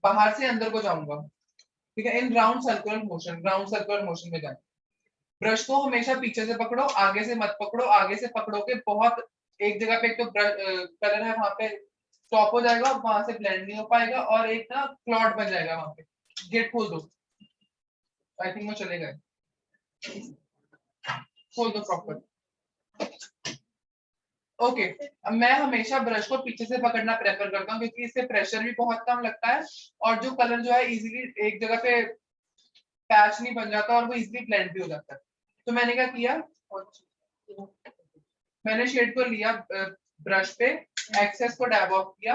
बाहर से अंदर को जाऊंगा, ठीक है, इन राउंड सर्कुलर मोशन में जाए। ब्रश को हमेशा पीछे से पकड़ो, आगे से मत पकड़ो, आगे से पकड़ोगे बहुत एक जगह पे एक तो कलर है वहां पे स्टॉप हो जाएगा, वहां से ब्लेंड नहीं हो पाएगा, और एक ना क्लॉट बन जाएगा वहां पे। गेट खोल दो, आई थिंक वो चलेगा, खोल दो प्रॉपर। ओके, अब मैं हमेशा ब्रश को पीछे से पकड़ना प्रेफर करता हूँ क्योंकि इससे प्रेशर भी बहुत कम लगता है, और जो कलर जो है इजीली एक जगह पे पैच नहीं बन जाता, और वो इजीली ब्लेंड भी हो जाता है। तो मैंने क्या किया, मैंने शेड को लिया ब्रश पे, एक्सेस को डैब ऑफ किया,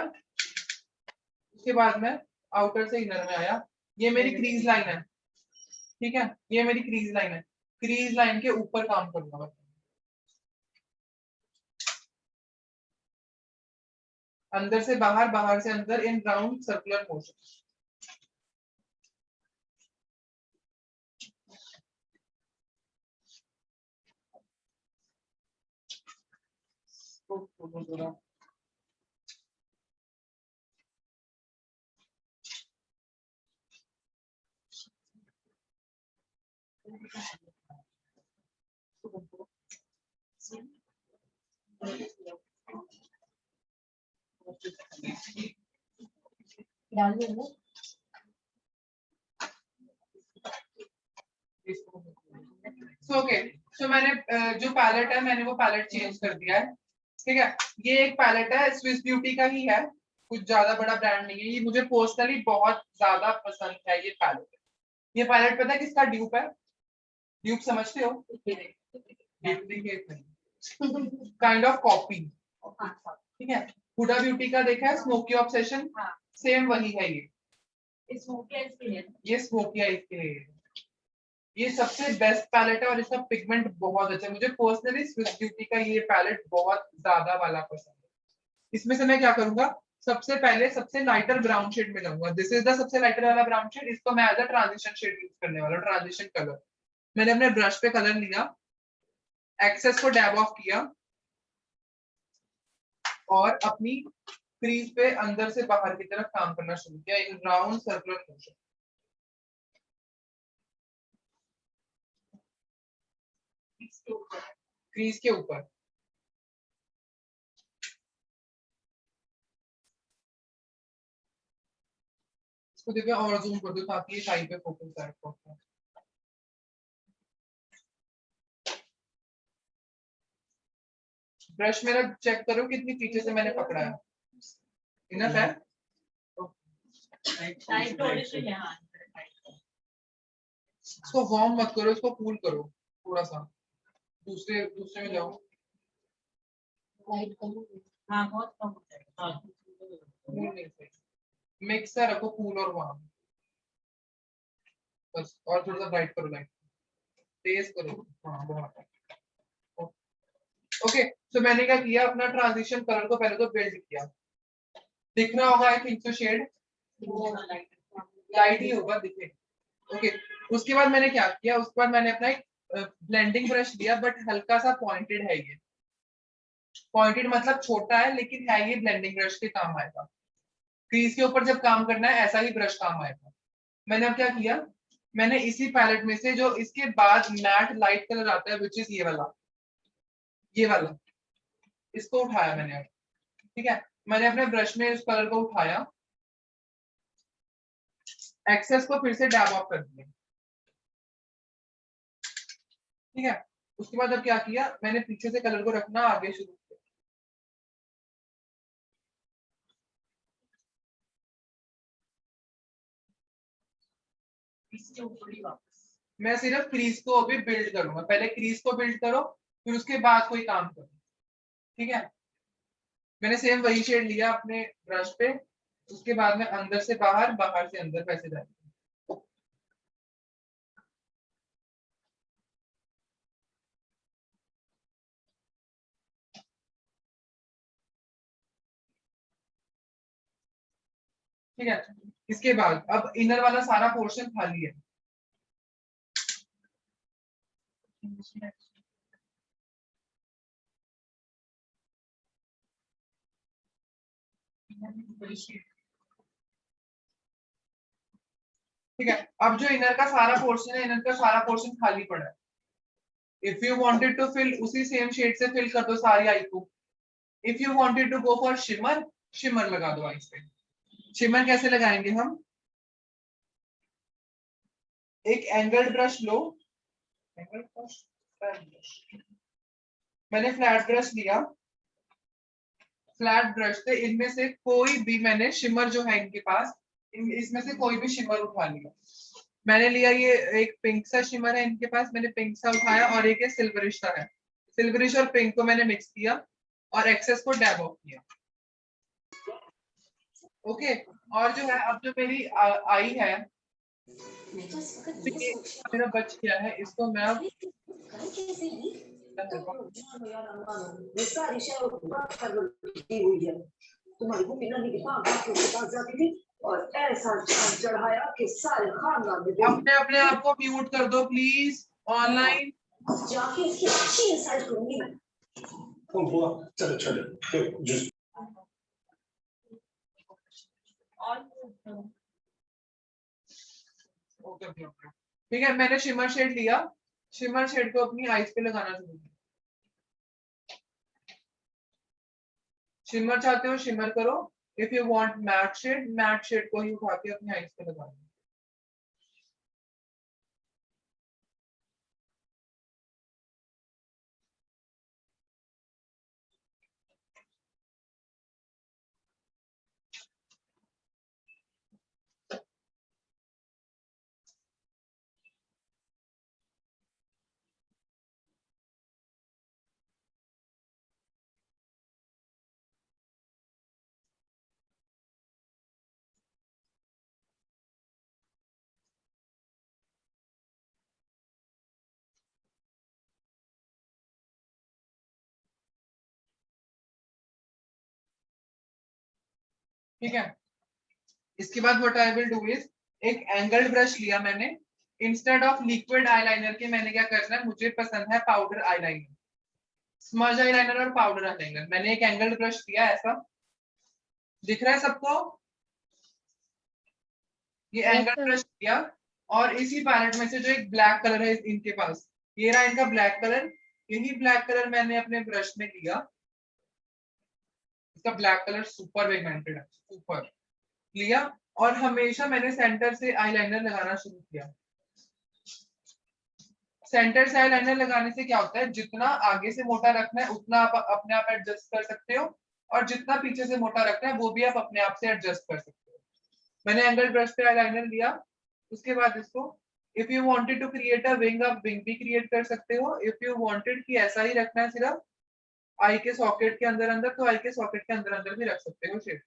उसके बाद में आउटर से इनर में आया। ये मेरी क्रीज लाइन है, ठीक है, ये मेरी क्रीज लाइन है, क्रीज लाइन के ऊपर काम करूंगा, अंदर से बाहर, बाहर से अंदर, इन राउंड सर्कुलर मोशन। सो मैंने जो पैलेट है मैंने वो पैलेट चेंज कर दिया है, ठीक है। ये एक पैलेट है, स्विस ब्यूटी का ही है, कुछ ज्यादा बड़ा ब्रांड नहीं है, ये मुझे पर्सनली बहुत ज्यादा पसंद है ये पैलेट। ये पैलेट पता है किसका ड्यूप है? ड्यूप समझते हो? डुप्लीकेट नहीं, काइंड ऑफ कॉपी, ठीक है। हुडा ब्यूटी का देखा है, स्मोकी ऑब्सेशन, सेम वही है ये स्मोकी आइज के लिए। ये सबसे बेस्ट पैलेट है और इसका पिगमेंट बहुत अच्छा है। मुझे पर्सनली स्विस ब्यूटी का ये पैलेट बहुत ज्यादा वाला पसंद है। इसमें से मैं क्या करूंगा, सबसे पहले सबसे लाइटर ब्राउन शेड में जाऊंगा। दिस इज द सबसे लाइटर वाला ब्राउन शेड, इसको मैं as a transition shade use करने वाला, ट्रांजिशन कलर। मैंने अपने ब्रश पे कलर लिया, एक्सेस को डैब ऑफ किया, और अपनी क्रीज पे अंदर से बाहर की तरफ काम करना शुरू किया in round circular motion. Crease के ऊपर इसको देखिए और जूम कर दो ताकि ये साइड पे फोकस करे। ब्रश मेरा चेक करो कितनी पीछे से मैंने पकड़ा है, इनफ है? इसको वार्म मत करो, इसको कूल करो थोड़ा सा, दूसरे दूसरे में जाओ। हाँ बहुत कम हो जाएगा। मिक्स सा रखो, कूल और वार्म, बस। और थोड़ा सा ब्राइट करो, लाइट तेज करो, हाँ बहुत। ओके, तो मैंने क्या किया, अपना ट्रांजिशन कलर को पहले तो बिल्ड किया, दिख रहा होगा I think so shade, light ही होगा दिखे। ओके, उसके बाद मैंने क्या किया, उसके बाद मैंने अपना एक ब्लेंडिंग ब्रश लिया, बट हल्का सा पॉइंटेड है ये, पॉइंटेड मतलब छोटा है लेकिन है ये ब्लेंडिंग ब्रश के काम आएगा। क्रीज के ऊपर जब काम करना है ऐसा ही ब्रश काम आएगा। मैंने अब क्या किया, मैंने इसी पैलेट में से जो इसके बाद मैट लाइट कलर आता है विच इज ये वाला, ये वाला, इसको उठाया मैंने अब, ठीक है। मैंने अपने ब्रश में इस कलर को उठाया, एक्सेस को फिर से डैब ऑफ कर दिया, ठीक है। उसके बाद अब क्या किया, मैंने पीछे से कलर को रखना आगे शुरू किया, इसके ऊपर ही वापस। मैं सिर्फ क्रीज को अभी बिल्ड करूंगा, पहले क्रीज को बिल्ड करो फिर उसके बाद कोई काम करो, ठीक है। मैंने सेम वही शेड लिया अपने ब्रश पे, उसके बाद में अंदर से बाहर, बाहर से अंदर वैसे जाएगा, ठीक है। इसके बाद अब इनर वाला सारा पोर्शन खाली है, ठीक है, अब जो इनर का सारा पोर्शन है, इनर का सारा पोर्शन खाली पड़ा है। If you wanted to fill, उसी सेम शेड से फिल कर दो सारी आई को। If you wanted to go for shimmer, shimmer लगा दो आईज पे। शिमर कैसे लगाएंगे हम? एक एंगल्ड ब्रश लो, एंगल्ड ब्रश, मैंने फ्लैट ब्रश लिया, फ्लैट ब्रश से इनमें से कोई भी, मैंने शिमर जो है इनके पास, इसमें से कोई भी शिमर उठा लिया। मैंने लिया ये एक पिंक सा शिमर है इनके पास, मैंने पिंक सा उठाया, और एक सिल्वरिश सा है। सिल्वरिश और पिंक को मैंने मिक्स किया और एक्सेस को डैब ऑफ किया। ओके, और जो है अब जो मेरी आई है, मेरा बच गया है, इसको मैं अब तुम्हारी मम्मी नानी के पास जाती थी और ऐसा चढ़ाया कि सारे खानदान में अपने अपने आप को म्यूट कर दो प्लीज ऑनलाइन। जाके इसकी अच्छी इंसल्ट करूंगी मैं। 碰头了，在这圈里，对，就是 ठीक है, मैंने शिमर शेड लिया, शिमर शेड को अपनी आईज पे लगाना शुरू किया। शिमर चाहते हो शिमर करो, if you want matte shade को ही उठा के अपनी आईज पे लगा दो। ठीक है, इसके बाद what I will do is, एक एंगल्ड ब्रश लिया मैंने, इंस्टेड ऑफ लिक्विड आईलाइनर के मैंने क्या करना है, मुझे पसंद है पाउडर आईलाइनर, स्मज आईलाइनर और पाउडर आईलाइनर। मैंने एक एंगल्ड ब्रश लिया, ऐसा दिख रहा है सबको? ये एंगल्ड ब्रश लिया, और इसी पैलेट में से जो एक ब्लैक कलर है इनके पास, ये रहा इनका ब्लैक कलर, यही ब्लैक कलर मैंने अपने ब्रश में लिया। इसका ब्लैक कलर सुपर पिगमेंटेड है, सुपर लिया, और हमेशा मैंने सेंटर से आईलाइनर लगाना शुरू किया। सेंटर से आईलाइनर लगाने से क्या होता है, जितना आगे से मोटा रखना है उतना आप अपने आप एडजस्ट कर सकते हो, और जितना पीछे से मोटा रखना है वो भी आप अपने आप से एडजस्ट कर सकते हो। मैंने एंगल ब्रश पे आईलाइनर लिया, उसके बाद इसको, if you wanted to create a wing, आप विंग भी क्रिएट कर सकते हो। इफ यू वांटेड कि ऐसा ही रखना है सिर्फ आई के सॉकेट के अंदर अंदर, तो आई के सॉकेट के अंदर अंदर भी रख सकते हो शेड।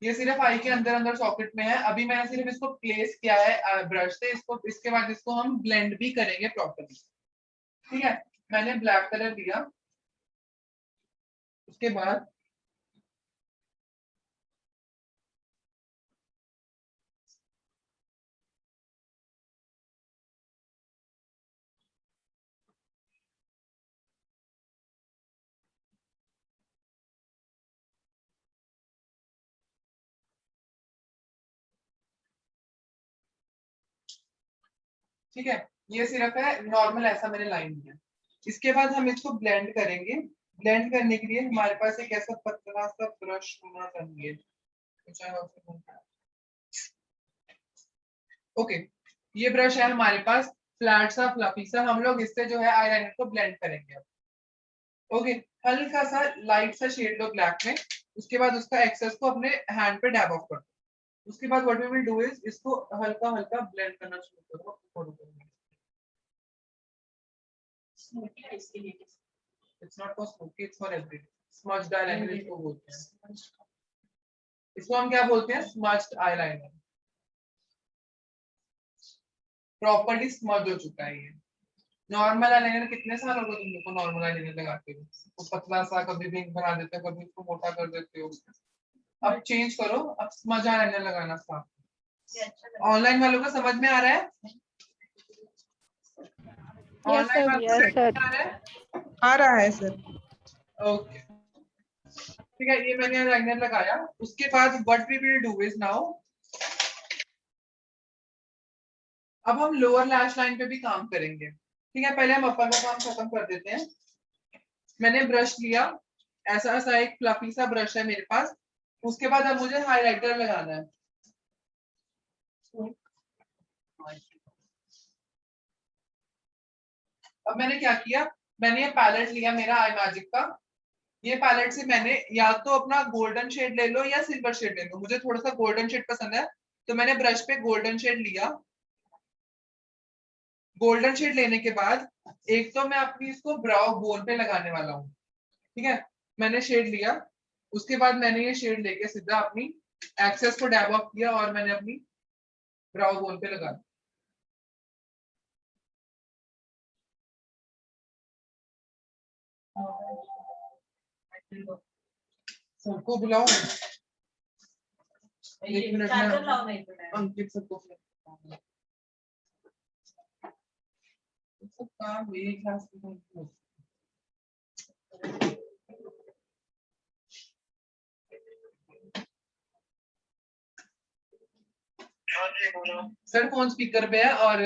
ये सिर्फ आई के अंदर अंदर सॉकेट में है। अभी मैंने सिर्फ इसको प्लेस किया है ब्रश से, इसको इसके बाद इसको हम ब्लेंड भी करेंगे प्रॉपर्ली। ठीक है, मैंने ब्लैक कलर लिया, उसके बाद ठीक है, ये सिर्फ है नॉर्मल, ऐसा मैंने लाइन दिया। इसके बाद हम इसको ब्लेंड करेंगे। ब्लेंड करने के लिए हमारे पास एक ऐसा पतला सा ब्रश होना चाहिए। ओके, ये ब्रश है हमारे पास, फ्लैट सा फ्लफी सा, हम लोग इससे जो है आईलाइनर को ब्लेंड करेंगे अब। ओके, हल्का सा लाइट सा शेड लो ब्लैक में, उसके बाद उसका एक्सेस को अपने हैंड पे डैब ऑफ कर दो। उसके बाद what we will do is, इसको हल्का हल्का ब्लेंड करना शुरू करो। It's not for smoky, it's for everyday. Smudged eyeliner इसको बोलते हैं। इसको हम क्या बोलते हैं? Smudged eyeliner। प्रॉपर्ली स्मज हो चुका है ये। नॉर्मल आईलाइनर कितने साल हो गए तुम लोग को नॉर्मल आईलाइनर लगाते हुए? वो पतला सा कभी विंग बना देते हो, कभी उसको मोटा कर देते हो। अब चेंज करो, अब स्मज आईलाइनर लगाना स्टार्ट। ऑनलाइन वालों को समझ में आ रहा है? ऑनलाइन वालों को समझ में आ रहा है? आ रहा है सर। ओके, ठीक है, ये मैंने लाइनर लगाया। उसके बाद what we will do is now, अब हम लोअर लैश लाइन पे भी काम करेंगे। ठीक है, पहले हम अपर का काम खत्म कर देते हैं। मैंने ब्रश लिया, ऐसा सा एक फ्लफी सा ब्रश है मेरे पास। उसके बाद अब मुझे हाइलाइटर लगाना है। अब मैंने क्या किया, मैंने ये पैलेट लिया मेरा आई मैजिक का। ये पैलेट से मैंने या तो अपना गोल्डन शेड ले लो या सिल्वर शेड ले लो, मुझे थोड़ा सा गोल्डन शेड पसंद है, तो मैंने ब्रश पे गोल्डन शेड लिया। गोल्डन शेड लेने के बाद एक तो मैं अपनी इसको ब्राउ बोन पे लगाने वाला हूँ। ठीक है, मैंने शेड लिया। उसके बाद मैंने ये शेड लेके सीधा अपनी एक्सेस को डैब ऑफ किया और मैंने अपनी ब्राउ बोन पे लगा दिया। सबको बुलाओ, एक मिनट चार्जर में लाओ नहीं तो मैं। अंकित सबको सब काम मेरी क्लास में सर फोन स्पीकर पे है और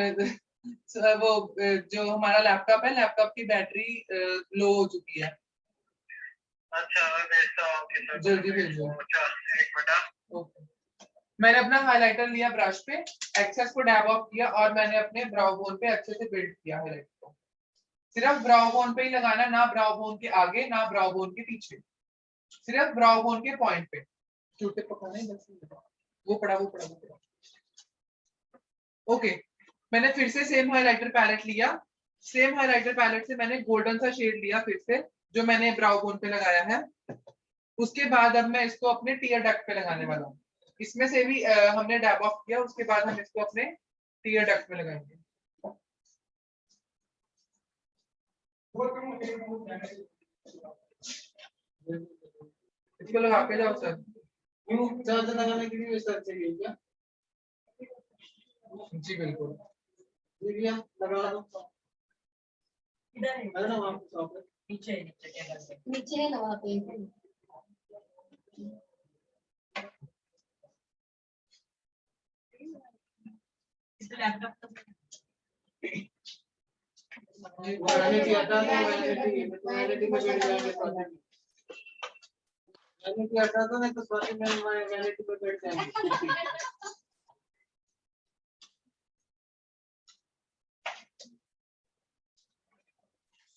वो जो हमारा लैपटॉप है, लैपटॉप की बैटरी लो हो चुकी है। अच्छा मैं भेजता हूँ आपके साथ। जल्दी भेजो। अच्छा एक मिनट। ओके, मैंने अपना हाइलाइटर लिया ब्रश पे, एक्सेस को डैब ऑफ किया और मैंने अपने ब्राउ बोन पे अच्छे से बिल्ड किया हाइलाइट को। सिर्फ ब्राउ बोन पे ही लगाना, ना ब्राउ बोन के आगे ना ब्राउ बोन के पीछे, सिर्फ ब्राउ बोन के पॉइंट पे। क्यूटिप पकड़ना है, वो पड़ा वो पड़ा वो पड़ा। ओके, मैंने फिर से सेम हाइलाइटर पैलेट लिया। सेम हाइलाइटर पैलेट से मैंने गोल्डन सा शेड लिया फिर से, जो मैंने ब्राउ बोन पे लगाया है। उसके बाद अब मैं इसको अपने टीयर डक्ट पे लगाने वाला हूँ। इसमें से भी हमने डैब ऑफ किया, उसके बाद हम इसको अपने टीयर डक्ट में लगाएंगे। इसको लगा के जाओ सर। चार्जर लगाने के लिए सर चाहिए क्या? जी बिल्कुल। लगा दो। इधर है अरे ना वहाँ पे शॉप है। नीचे नीचे टेबल पे। नीचे है ना वहाँ पे। इस लैपटॉप का वैनिटी हटा दो, वैनिटी में बैठ जाएंगे स्वाति। वैनिटी हटा दो नहीं तो स्वाति में वैनिटी पे बैठ जाएंगे।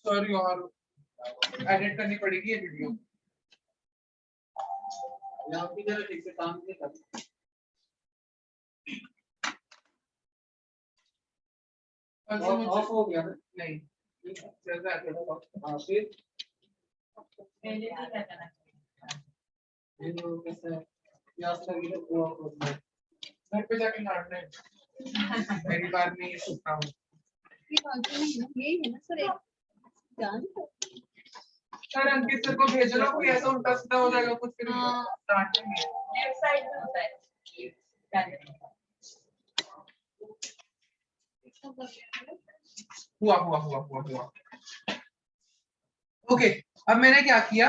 सॉरी और एडिट करनी पड़ेगी ये वीडियो। यहाँ की जरा ठीक से काम नहीं करते। ऑफ हो गया ना? नहीं चल रहा है थोड़ा। हाँ फिर पहले तो क्या करना चाहिए? ये जो कैसे प्यास लगी तो वो ऑफ हो गया। घर पे जाके नाड़ना है। मेरी बात नहीं सुनता हूँ। यही है ना सर, एक जान सर अंकित सर को भेजो ना, कोई ऐसा उल्टा सीधा हो जाएगा कुछ फिर डांटेंगे। लेफ्ट साइड में होता है चार्जर। हुआ हुआ हुआ हुआ हुआ। ओके, अब मैंने क्या किया,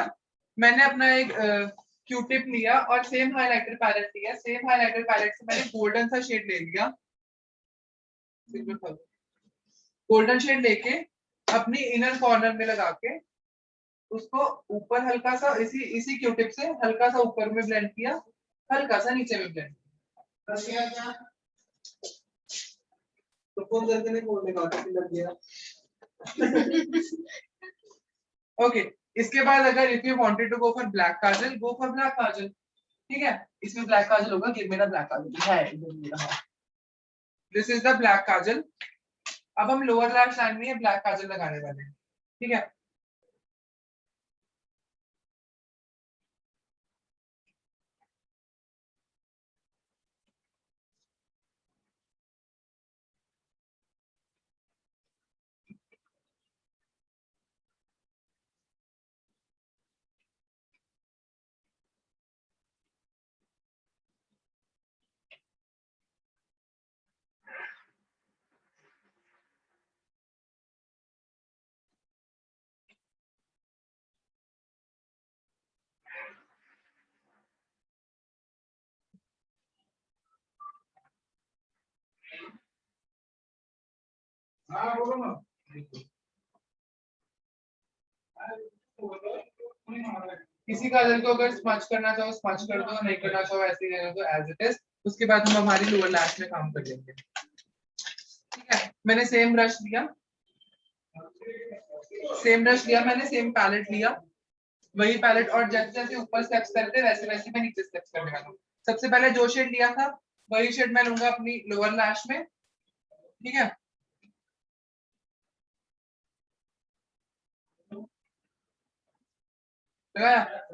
मैंने अपना एक क्यूटिप लिया और सेम हाइलाइटर पैलेट लिया। सेम हाइलाइटर पैलेट से मैंने गोल्डन सा शेड ले लिया। गोल्डन शेड लेके अपनी इनर कॉर्नर में लगा के उसको ऊपर हल्का सा इसी क्यूटिप से हल्का सा ऊपर में ब्लेंड किया, हल्का सा नीचे में ब्लेंड क्या तो फोन करके नहीं बोलने का लग गया। ओके, इसके बाद अगर if you wanted to go for black kajal, go for black kajal. ठीक है, इसमें ब्लैक काजल होगा, give me the black kajal है। This is the black kajal. अब हम लोअर लैश लाइन में ब्लैक काजल लगाने वाले हैं। ठीक है, हाँ बोलो ना। किसी काजल को अगर स्मच करना चाहो स्मच कर दो, नहीं करना चाहो ऐसे ही रहने दो एज इट इज। उसके बाद हम हमारी लोअर लैश में काम कर लेंगे। ठीक है, मैंने सेम ब्रश लिया, मैंने सेम पैलेट लिया, वही पैलेट, और जैसे जैसे ऊपर स्टेप्स करते वैसे वैसे मैं नीचे स्टेप्स करने वाला हूँ। सबसे पहले जो शेड लिया था वही शेड मैं लूंगा अपनी लोअर लैश में। ठीक है,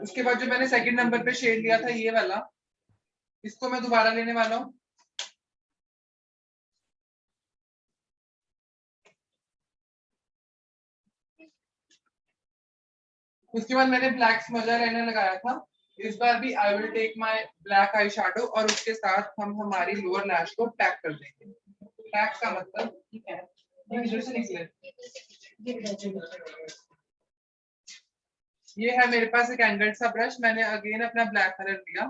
उसके बाद जो मैंने सेकंड नंबर पे शेड लिया था ये वाला, इसको मैं दोबारा लेने वाला हूँ। उसके बाद मैंने ब्लैक स्मजर लाइनर लगाया था। इस बार भी I will take my black eye shadow और उसके साथ हम हमारी लोअर लैश को टैग कर देंगे। टैग का मतलब ठीक है, ये इधर से निकले। ये है मेरे पास एक एंगल्ड सा ब्रश, मैंने अगेन अपना ब्लैक कलर लिया।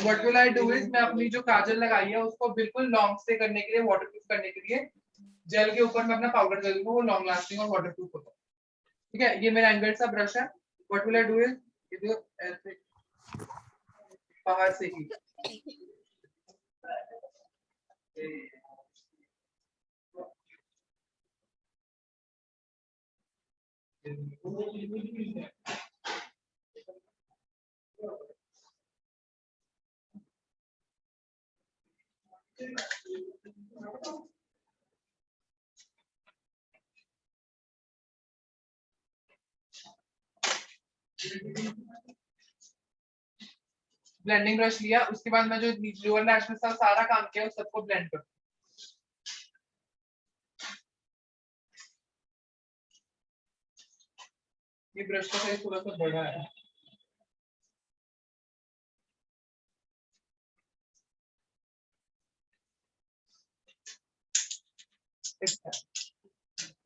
What will I do is, मैं अपनी जो काजल लगाई है उसको बिल्कुल लॉन्ग स्टे करने के लिए, वाटरप्रूफ करने के लिए जेल के ऊपर मैं अपना पाउडर दे दूंगा, वो लॉन्ग लास्टिंग और वाटरप्रूफ होता है। ठीक है, ये मेरा एंगल्ड सा ब्रश है। What will I do is, ये जो ऐसे बाहर से ही ब्लेंडिंग ब्रश लिया। उसके बाद मैं जो लोअर लैश में सारा काम किया उस सबको ब्लेंड कर। ये ब्रश का साइज थोड़ा सा बड़ा है।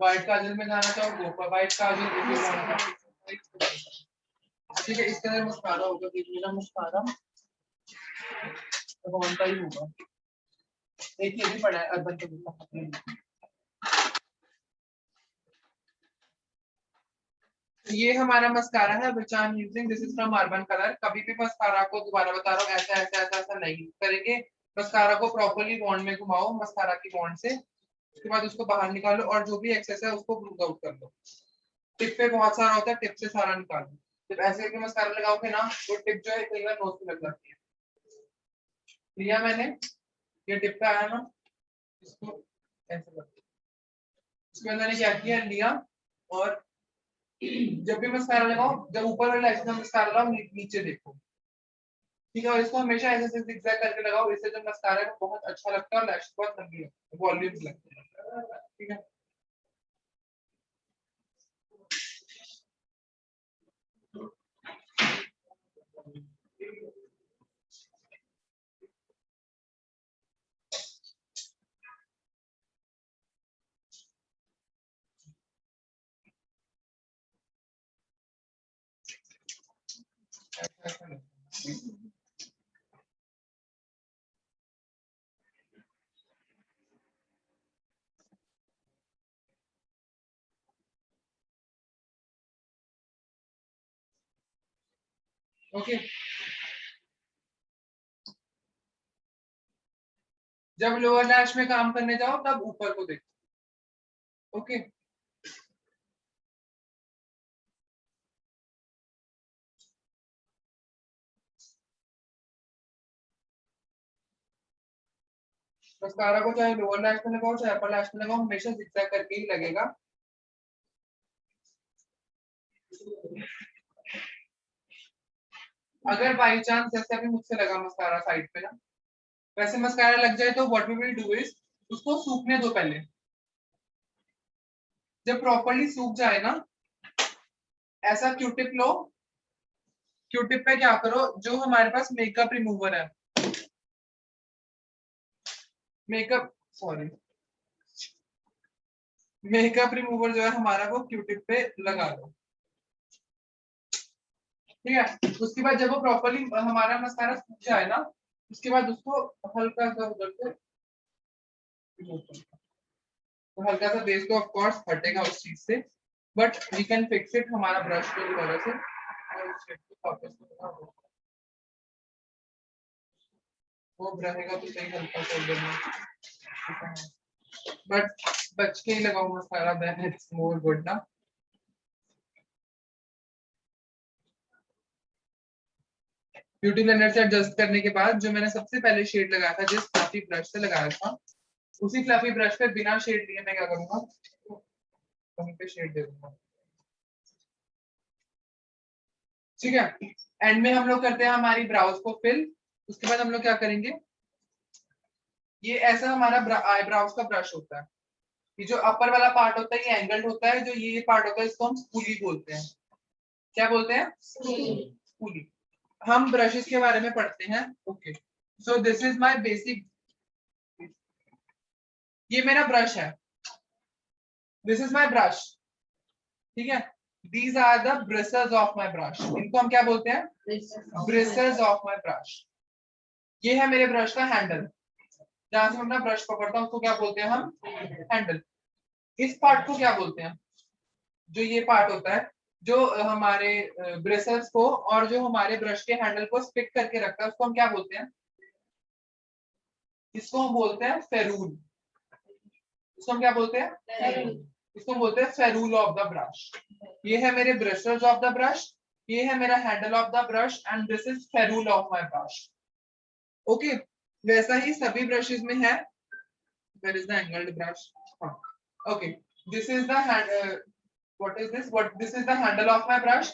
व्हाइट काजल में जाना चाहो गो पर व्हाइट काजल। ठीक है, इस तरह मस्कारा होगा कि मेरा मस्कारा तो कौन सा ही होगा। एक ये भी पड़ा है अर्बन का। ये हमारा मस्कारा है which I am using, this is from urban colour. कभी भी मस्कारा को दोबारा बता रहा हूँ ऐसा ऐसा ऐसा ऐसा नहीं करेंगे। मस्कारा को प्रॉपर्ली वॉन्ड में घुमाओ मस्कारा की वॉन्ड से, उसके बाद उसको बाहर निकालो और जो भी एक्सेस है उसको ब्रूज आउट कर लो। टिप पे बहुत सारा होता है, टिप से सारा निकालो। जब ऐसे करके मस्कारा लगाओगे ना तो टिप जो है कई बार नोज पे लग जाती है। लिया मैंने, ये टिप पे आया ना, इसको ऐसे कर, उसके बाद मैंने क्या किया, लिया और जब भी मस्कारा लगाओ, जब ऊपर वाला ऐसे मस्कारा लगाओ नीचे देखो। ठीक है, और इसको हमेशा ऐसे ऐसे zigzag करके लगाओ, इससे जो मस्कारा है वो बहुत अच्छा लगता है और लैश बहुत लंबी है, वॉल्यूम्स लगते हैं। ठीक है, ओके। जब लोअर लैश में काम करने जाओ तब ऊपर को देखो। ओके, मस्कारा को चाहे लोअर लैश में लगाओ चाहे अपर लैश में लगाओ, हमेशा zigzag करके ही लगेगा। अगर बाई चांस जैसे अभी मुझसे लगा मस्कारा साइड पे ना, वैसे मस्कारा लग जाए तो what we will do is उसको सूखने दो पहले। जब प्रॉपर्ली सूख जाए ना, ऐसा क्यूटिप लो, क्यूटिप पे क्या करो, जो हमारे पास मेकअप रिमूवर है, मेकअप सॉरी मेकअप रिमूवर जो है हमारा वो क्यूटिप पे लगा दो। ठीक है, उसके बाद जब वो प्रॉपर्ली हमारा मस्कारा सूख जाए ना, उसके बाद उसको हल्का सा उधर से तो हल्का सा बेस तो ऑफ कोर्स हटेगा उस चीज से, but we can fix it हमारा ब्रश की वजह से, और उस शेड को वापस वो रहेगा तो सही हल्का सा उधर में, बट बच के ही लगाओ मसाला, देन इट्स मोर गुड ना। ब्यूटी ब्लेंडर से एडजस्ट करने के बाद जो मैंने सबसे पहले शेड लगाया था, जिस फ्लफी ब्रश से लगाया था, उसी फ्लफी ब्रश पे बिना शेड लिए मैं क्या करूंगा, वहीं पे शेड दे दूंगा। ठीक है, एंड में हम लोग करते हैं हमारी ब्राउज को फिल। उसके बाद हम लोग क्या करेंगे, ये ऐसा हमारा आईब्राउज का ब्रश होता है। ये जो अपर वाला पार्ट होता है ये एंगल्ड होता है, जो ये पार्ट होता है इसको हम स्पूली बोलते हैं। क्या बोलते हैं? स्पूली। हम ब्रशेस के बारे में पढ़ते हैं। Okay, so this is my basic, ये मेरा ब्रश है, दिस इज माय ब्रश। ठीक है, these are the bristles of my brush. इनको हम क्या बोलते हैं? Bristles of my brush. ये है मेरे ब्रश का हैंडल, जहां से मैं अपना ब्रश पकड़ता हूं उसको क्या बोलते हैं हम? हैंडल। इस पार्ट को क्या बोलते हैं? जो ये पार्ट होता है जो हमारे ब्रिसल्स को और जो हमारे ब्रश के हैंडल को स्टिक करके रखता है, उसको हम क्या बोलते हैं? इसको हम बोलते हैं फेरूल। इसको हम क्या बोलते हैं? इसको हम बोलते हैं फेरूल ऑफ द ब्रश। ये है मेरे ब्रिसल्स ऑफ द ब्रश, ये है मेरा handle of the brush, and this is ferrule of my brush. Okay, वैसा ही सभी ब्रशेस में है। Where is the angled brush? Okay, this is the hand, what is this? What this is the handle of my brush,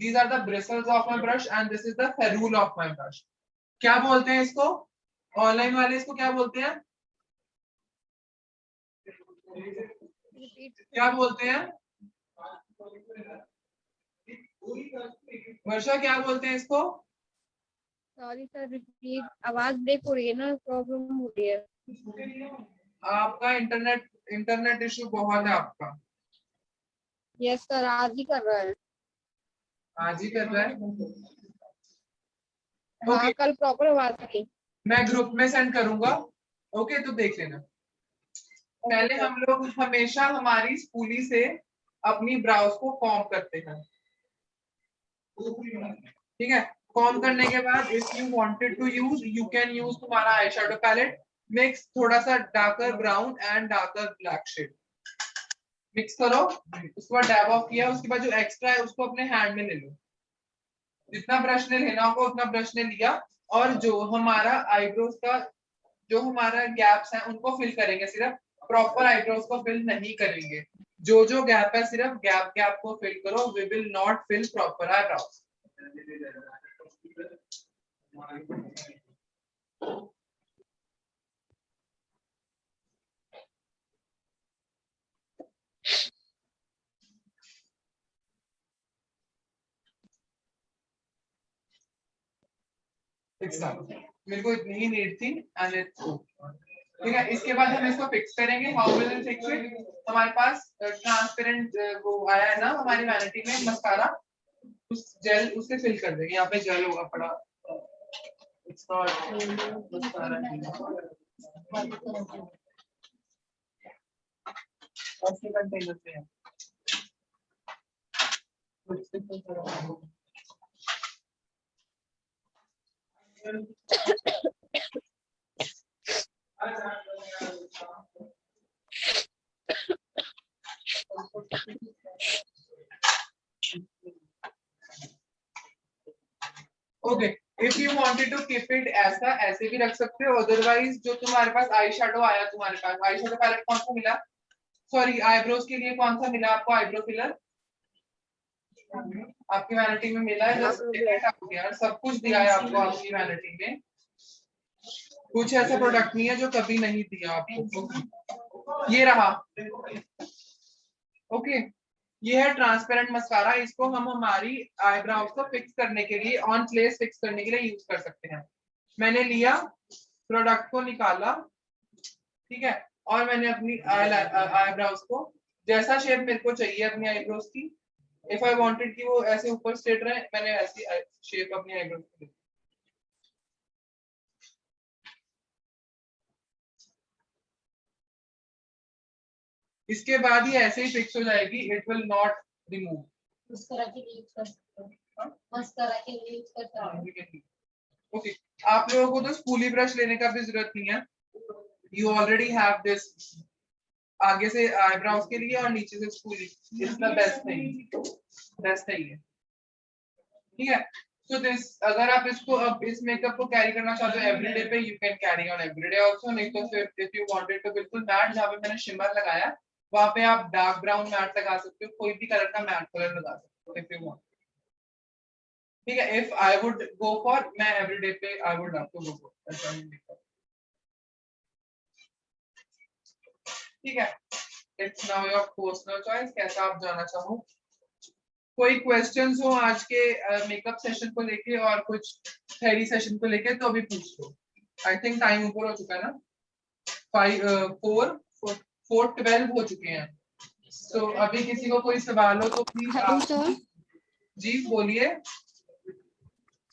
these are the bristles of my brush, and this is the ferrule of my brush. क्या बोलते हैं इसको? Online वाले इसको क्या बोलते हैं? क्या बोलते हैं? वर्षा क्या बोलते हैं इसको? सॉरी सर, रिपीट, आवाज ब्रेक हो रही है ना, प्रॉब्लम हो रही है। आपका इंटरनेट इशू बहुत है आपका। यस सर, आज ही कर रहा है। आज ही कर रहा है? हाँ, ओके, कल प्रॉपर आवाज थी। मैं ग्रुप में सेंड करूंगा। ओके, तो देख लेना। पहले हम लोग हमेशा हमारी स्पूली से अपनी ब्राउज को कॉम्ब करते हैं। ठीक है, कॉम्ब करने के बाद if you wanted to use, you can use तुम्हारा आई शैडो पैलेट, मिक्स थोड़ा सा darker brown and darker black shade, mix करो। उसके बाद डैब ऑफ किया, उसके बाद जो एक्स्ट्रा है उसको अपने हैंड में ले लो, जितना ब्रश ने लेना होगा उतना ब्रश ने लिया, और जो हमारा आईब्रोज का जो हमारा गैप्स हैं उनको फिल करेंगे, सिर्फ प्रॉपर आईब्रोज को फिल नहीं करेंगे। जो जो गैप है सिर्फ गैप गैप को फिल करो, we will not fill proper eyebrows. मेरे को इतनी ही नीड थी, एंड इट्स ठीक है। इसके बाद हम इसको फिक्स करेंगे। How will we fix it? हमारे पास ट्रांसपेरेंट वो आया है ना हमारी वैनिटी में मस्कारा, उस जेल उससे फिल कर देंगे। यहाँ पे जेल होगा पड़ा, इट्स नॉट मस्कारा। कंटेनर पे है okay, if you wanted to keep it ऐसा, ऐसे भी रख सकते हो। अदरवाइज जो तुम्हारे पास आई शैडो आया, तुम्हारे पास आई शैडो पैलेट कौन सा मिला? सॉरी, आईब्रोज के लिए कौन सा मिला आपको? आईब्रो फिलर आपकी वैनिटी में मिला है। जस्ट यार सब कुछ दिया है आपको आपकी वैनिटी में, कुछ ऐसा प्रोडक्ट नहीं है जो कभी नहीं दिया आपको। ये रहा। ओके, ये है ट्रांसपेरेंट मस्कारा। इसको हम हमारी आईब्रोज को फिक्स करने के लिए, ऑन प्लेस फिक्स करने के लिए यूज कर सकते हैं। मैंने लिया, प्रोडक्ट को निकाला, ठीक है, और मैंने अपनी आईब्रोज को जैसा शेप मेरे को चाहिए अपनी आईब्रोज की, इफ आई वांटेड कि वो ऐसे ऊपर स्ट्रेट रहे, मैंने ऐसी शेप अपनी आईब्रोज को दी। इसके बाद ही ऐसे ही फिक्स हो जाएगी, it will not remove. Mascara के लिए यूज कर सकते हो, मस्करा के लिए यूज कर सकते हो। ओके, आप लोगों को तो स्पूली ब्रश लेने का भी जरूरत नहीं है, यू ऑलरेडी हैव दिस, आगे से आईब्रोज के लिए और नीचे से स्पूली, इसका बेस्ट है ये, ठीक है। सो दिस, अगर आप इसको अब इस मेकअप को कैरी करना चाहते हो एवरीडे पे, you can carry on everyday also, नहीं तो फिर इफ यू वांटेड टू बिल्कुल मैट, जहाँ पे मैंने शिमर लगाया वहां पे आप डार्क ब्राउन मैट लगा सकते हो, कोई भी कलर का मैट कलर लगा सकते हो इफ यू वांट, ठीक है। If I would go for, मैं एवरीडे पे I would love to go for ऐसा ही मेकअप, ठीक है। It's now your personal choice, कैसा आप जाना चाहो। कोई क्वेश्चंस हो आज के मेकअप सेशन को लेके और कुछ थेरी सेशन को लेके तो अभी पूछ लो। आई थिंक टाइम ऊपर हो चुका है ना, 4:12 हो चुके हैं, तो अभी किसी को कोई सवाल हो तो प्लीज हेलो आप सर। जी बोलिए।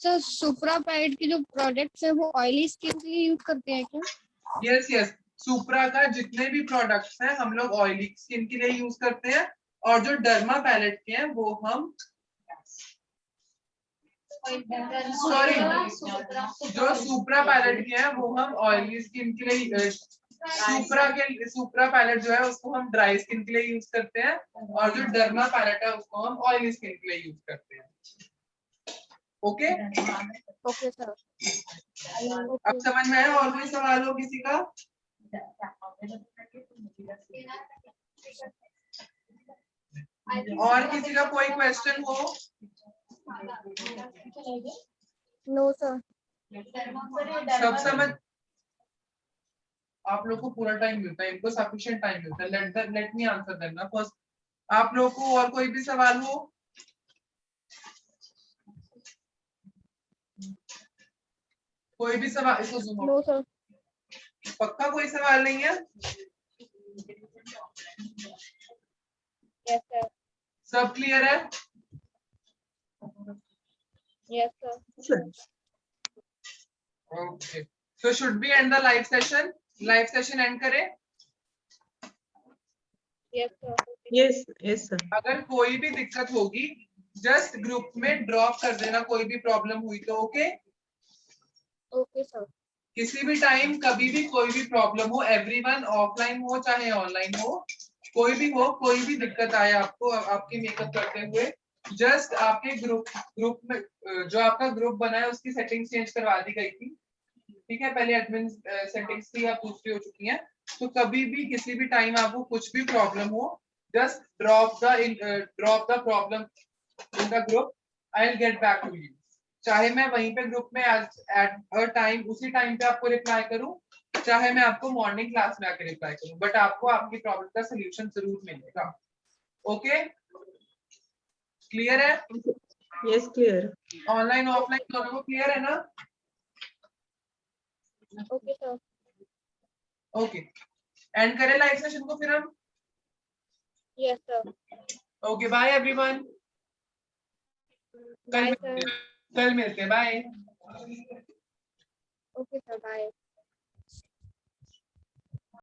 सर सुप्रा पैड के जो प्रोडक्ट्स है वो ऑयली स्किन के लिए यूज करते हैं क्या? यस, सुप्रा का जितने भी प्रोडक्ट्स हैं हम लोग ऑयली स्किन के लिए यूज करते हैं, और जो डर्मा पैलेट के हैं वो हम सॉरी जो सुप्रा पैलेट के हैं वो हम ऑयली स्किन के लिए, सुप्रा पैलेट जो है उसको हम ड्राई स्किन के लिए यूज करते हैं, और जो डर्मा पैलेट है उसको हम ऑयली स्किन के लिए यूज करते हैं। Okay, okay sir. अब समझ में आया? और कोई सवाल हो किसी का? और किसी का कोई क्वेश्चन हो? No sir. सब समझ, आप लोग को पूरा टाइम मिलता है, इनको सफिशिएंट टाइम मिलता है, लेट मी आंसर देम ना फर्स्ट। आप लोग को और कोई भी सवाल हो? कोई भी सवाल? इसको zoom out। No sir. पक्का कोई सवाल नहीं है? Yes sir. सब क्लियर है? Yes sir. Okay, so should we end the live session? Live session end करें? Yes sir. Yes sir. अगर कोई भी दिक्कत होगी जस्ट ग्रुप में ड्रॉप कर देना, कोई भी प्रॉब्लम हुई तो। Okay, okay sir. किसी भी टाइम कभी भी कोई भी प्रॉब्लम हो, एवरीवन ऑफलाइन हो चाहे ऑनलाइन हो, कोई भी दिक्कत आए आपको आपके मेकअप करते हुए, जस्ट आपके ग्रुप में जो आपका ग्रुप बना है उसकी सेटिंग्स चेंज करवा दी गई थी, ठीक है। पहले एडमिन सेटिंग्स थी, अब दूसरी हो चुकी हैं। तो कभी भी किसी भी टाइम आपको कुछ भी प्रॉब्लम हो, just drop the problem in the group, I will get back to you. चाहे मैं वहीं पे ग्रुप में एट अ टाइम उसी टाइम पे आपको रिप्लाई करूं, चाहे मैं आपको मॉर्निंग क्लास में आके रिप्लाई करूं, बट आपको आपकी प्रॉब्लम का सलूशन जरूर मिलेगा। ओके, क्लियर है? Yes clear. ऑनलाइन ऑफलाइन दोनों को क्लियर है ना? Okay sir. ओके, एंड करें लाइव सेशन को फिर हम? Yes sir. Okay, bye everyone. Bye sir. कल मिलते हैं, बाय। Okay sir bye.